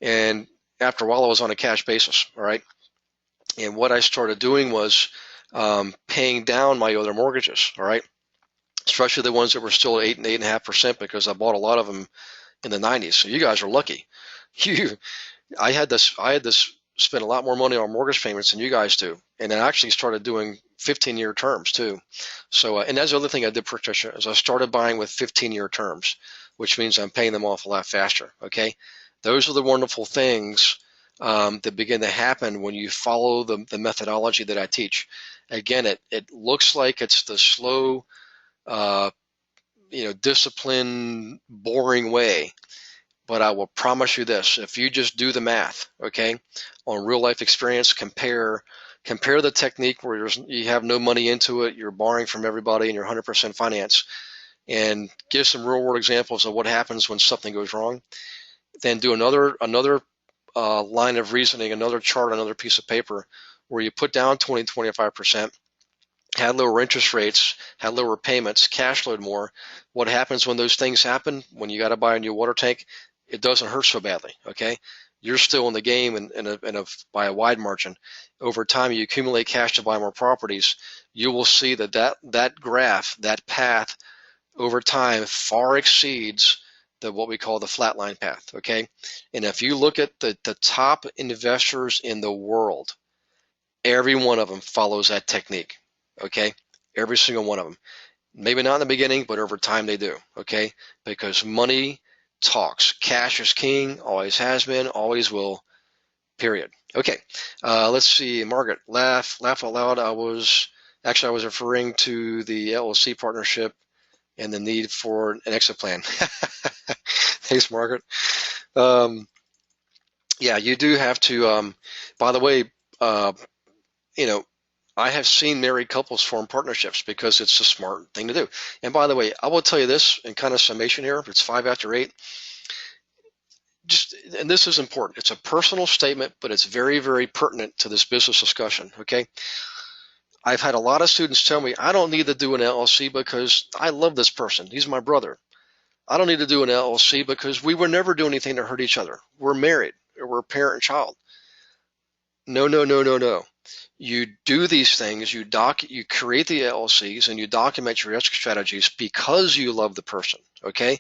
and after a while I was on a cash basis, all right? And what I started doing was paying down my other mortgages, all right? Especially the ones that were still at 8 and 8.5%, because I bought a lot of them in the 90s. So you guys are lucky. I had this spend a lot more money on mortgage payments than you guys do, and I actually started doing 15-year terms too. So, and that's the other thing I did, Patricia, is I started buying with 15-year terms, which means I'm paying them off a lot faster. Okay, those are the wonderful things that begin to happen when you follow the methodology that I teach. Again, it looks like it's the slow, disciplined, boring way. But I will promise you this: if you just do the math, okay, on real life experience, compare the technique where you have no money into it, you're borrowing from everybody, and you're 100% finance, and give some real world examples of what happens when something goes wrong. Then do another line of reasoning, another chart, another piece of paper where you put down 20, 25%. Had lower interest rates, had lower payments, cash flowed more. What happens when those things happen? When you got to buy a new water tank, it doesn't hurt so badly. Okay, you're still in the game by a wide margin. Over time, you accumulate cash to buy more properties. You will see that graph, that path, over time far exceeds what we call the flatline path. Okay, and if you look at the top investors in the world, every one of them follows that technique. Okay, every single one of them. Maybe not in the beginning, but over time they do. Okay, because money talks. Cash is king, always has been, always will, period. Okay, let's see. Margaret, laugh out loud. I was referring to the LLC partnership and the need for an exit plan. Thanks, Margaret. Yeah, you do have to, by the way, I have seen married couples form partnerships because it's a smart thing to do. And by the way, I will tell you this in kind of summation here. It's 5 after 8. And this is important. It's a personal statement, but it's very, very pertinent to this business discussion. Okay. I've had a lot of students tell me, I don't need to do an LLC because I love this person. He's my brother. I don't need to do an LLC because we would never do anything to hurt each other. We're married, or we're parent and child. No. You do these things, you create the LLCs, and you document your exit strategies because you love the person, okay?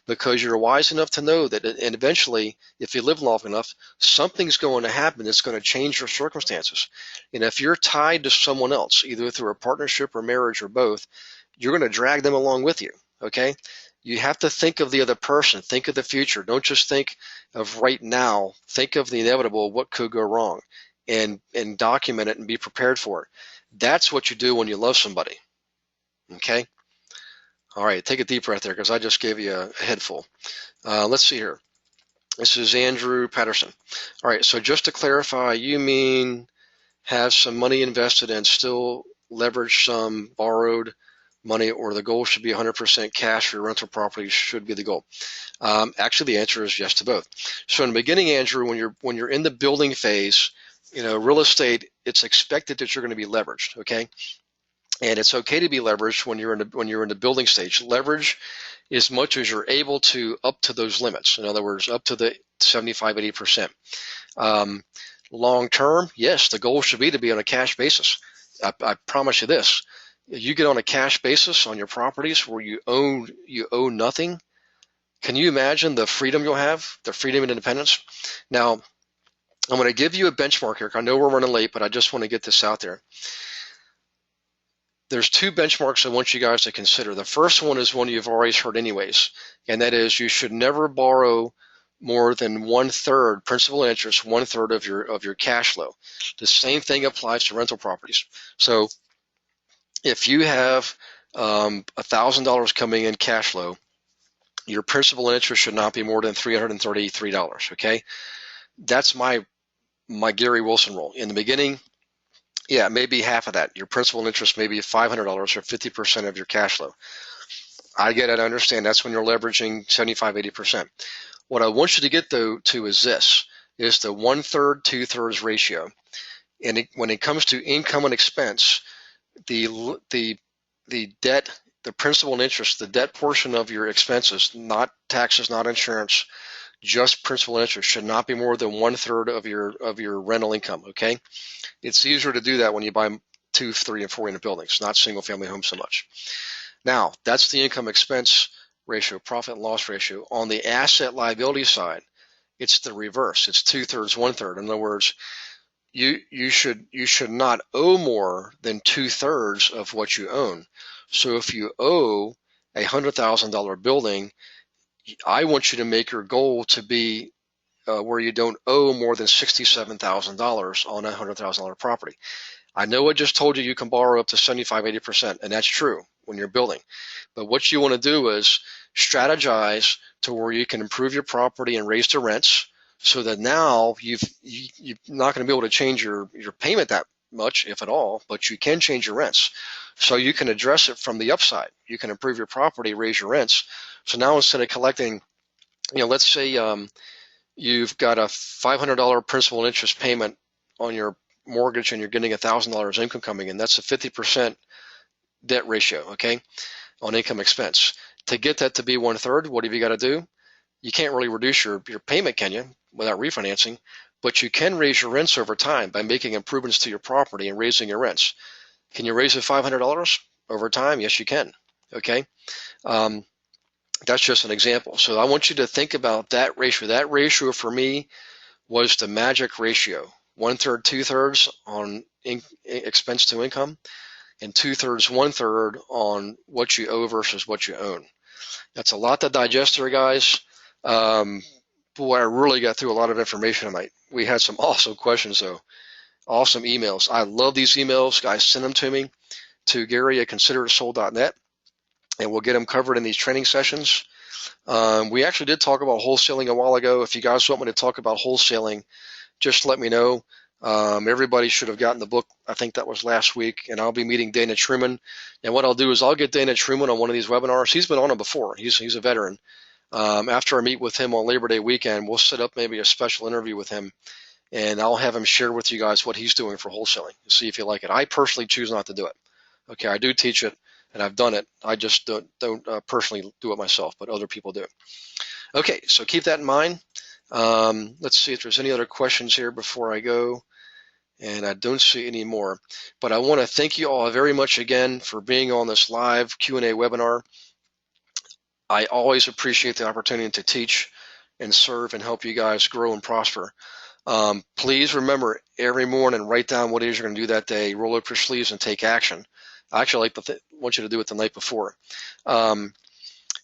Because you're wise enough to know that, and eventually, if you live long enough, something's going to happen that's going to change your circumstances. And if you're tied to someone else, either through a partnership or marriage or both, you're going to drag them along with you, okay? You have to think of the other person, think of the future. Don't just think of right now. Think of the inevitable, what could go wrong. And document it and be prepared for it. That's what you do when you love somebody. Okay? All right, take a deep breath there because I just gave you a head full. Let's see here. This is Andrew Patterson. All right, so just to clarify, you mean have some money invested and still leverage some borrowed money, or the goal should be 100% cash for your rental property should be the goal? Actually, the answer is yes to both. So in the beginning, Andrew, when you're in the building phase, real estate, it's expected that you're going to be leveraged, okay? And it's okay to be leveraged when you're in the building stage. Leverage as much as you're able to up to those limits. In other words, up to the 75, 80%. Long term, yes, the goal should be to be on a cash basis. I promise you this. You get on a cash basis on your properties where you owe nothing. Can you imagine the freedom you'll have, the freedom and independence? Now, I'm going to give you a benchmark here. I know we're running late, but I just want to get this out there. There's 2 benchmarks I want you guys to consider. The first one is one you've always heard anyways, and that is you should never borrow more than 1/3 principal and interest, 1/3 of your cash flow. The same thing applies to rental properties. So if you have $1,000 coming in cash flow, your principal and interest should not be more than $333. Okay, that's my Gary Wilson rule. In the beginning, yeah, maybe half of that. Your principal and interest may be $500 or 50% of your cash flow. I get it. I understand. That's when you're leveraging 75, 80%. What I want you to get, though, to is this, is the 1/3, 2/3 ratio. And when it comes to income and expense, the debt, the principal and interest, the debt portion of your expenses, not taxes, not insurance, just principal and interest, should not be more than 1/3 of your rental income. Okay, it's easier to do that when you buy 2, 3, and 4 unit buildings, not single family homes so much. Now, that's the income expense ratio, profit and loss ratio. On the asset liability side, it's the reverse. It's 2/3, 1/3. In other words, you should not owe more than 2/3 of what you own. So if you owe a $100,000 building, I want you to make your goal to be where you don't owe more than $67,000 on a $100,000 property. I know I just told you you can borrow up to 75, 80%, and that's true when you're building. But what you want to do is strategize to where you can improve your property and raise the rents, so that now you're not going to be able to change your payment that much, if at all, but you can change your rents. So you can address it from the upside. You can improve your property, raise your rents. So now instead of collecting, let's say you've got a $500 principal and interest payment on your mortgage and you're getting $1,000 income coming in. That's a 50% debt ratio, okay, on income expense. To get that to be 1/3, what have you got to do? You can't really reduce your payment, can you, without refinancing? But you can raise your rents over time by making improvements to your property and raising your rents. Can you raise it $500 over time? Yes, you can. Okay. That's just an example. So I want you to think about that ratio. That ratio for me was the magic ratio. 1/3, 2/3 on expense to income, and 2/3, 1/3 on what you owe versus what you own. That's a lot to digest there, guys. Boy, I really got through a lot of information tonight. We had some awesome questions, though. Awesome emails. I love these emails. Guys, send them to me, to Gary@consideritsold.net, and we'll get them covered in these training sessions. We actually did talk about wholesaling a while ago. If you guys want me to talk about wholesaling, just let me know. Everybody should have gotten the book. I think that was last week, and I'll be meeting Dana Truman. And what I'll do is I'll get Dana Truman on one of these webinars. He's been on them before. He's a veteran. After I meet with him on Labor Day weekend, we'll set up maybe a special interview with him, and I'll have him share with you guys what he's doing for wholesaling. See if you like it. I personally choose not to do it. Okay, I do teach it, and I've done it. I just don't personally do it myself, but other people do. Okay, so keep that in mind. Let's see if there's any other questions here before I go. And I don't see any more. But I want to thank you all very much again for being on this live Q&A webinar. I always appreciate the opportunity to teach and serve and help you guys grow and prosper. Please remember every morning, write down what it is you're going to do that day, roll up your sleeves and take action. I actually want you to do it the night before. I'm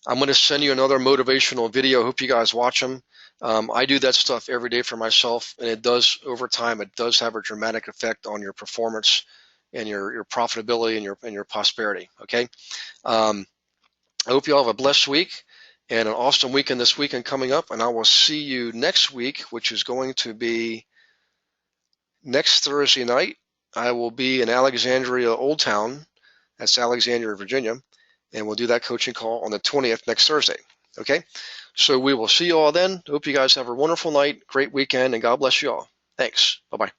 going to send you another motivational video. I hope you guys watch them. I do that stuff every day for myself, and it does, over time, it does have a dramatic effect on your performance and your profitability and your prosperity. Okay. I hope you all have a blessed week and an awesome weekend this weekend coming up, and I will see you next week, which is going to be next Thursday night. I will be in Alexandria, Old Town. That's Alexandria, Virginia, and we'll do that coaching call on the 20th next Thursday. Okay. So we will see you all then. Hope you guys have a wonderful night, great weekend, and God bless you all. Thanks. Bye-bye.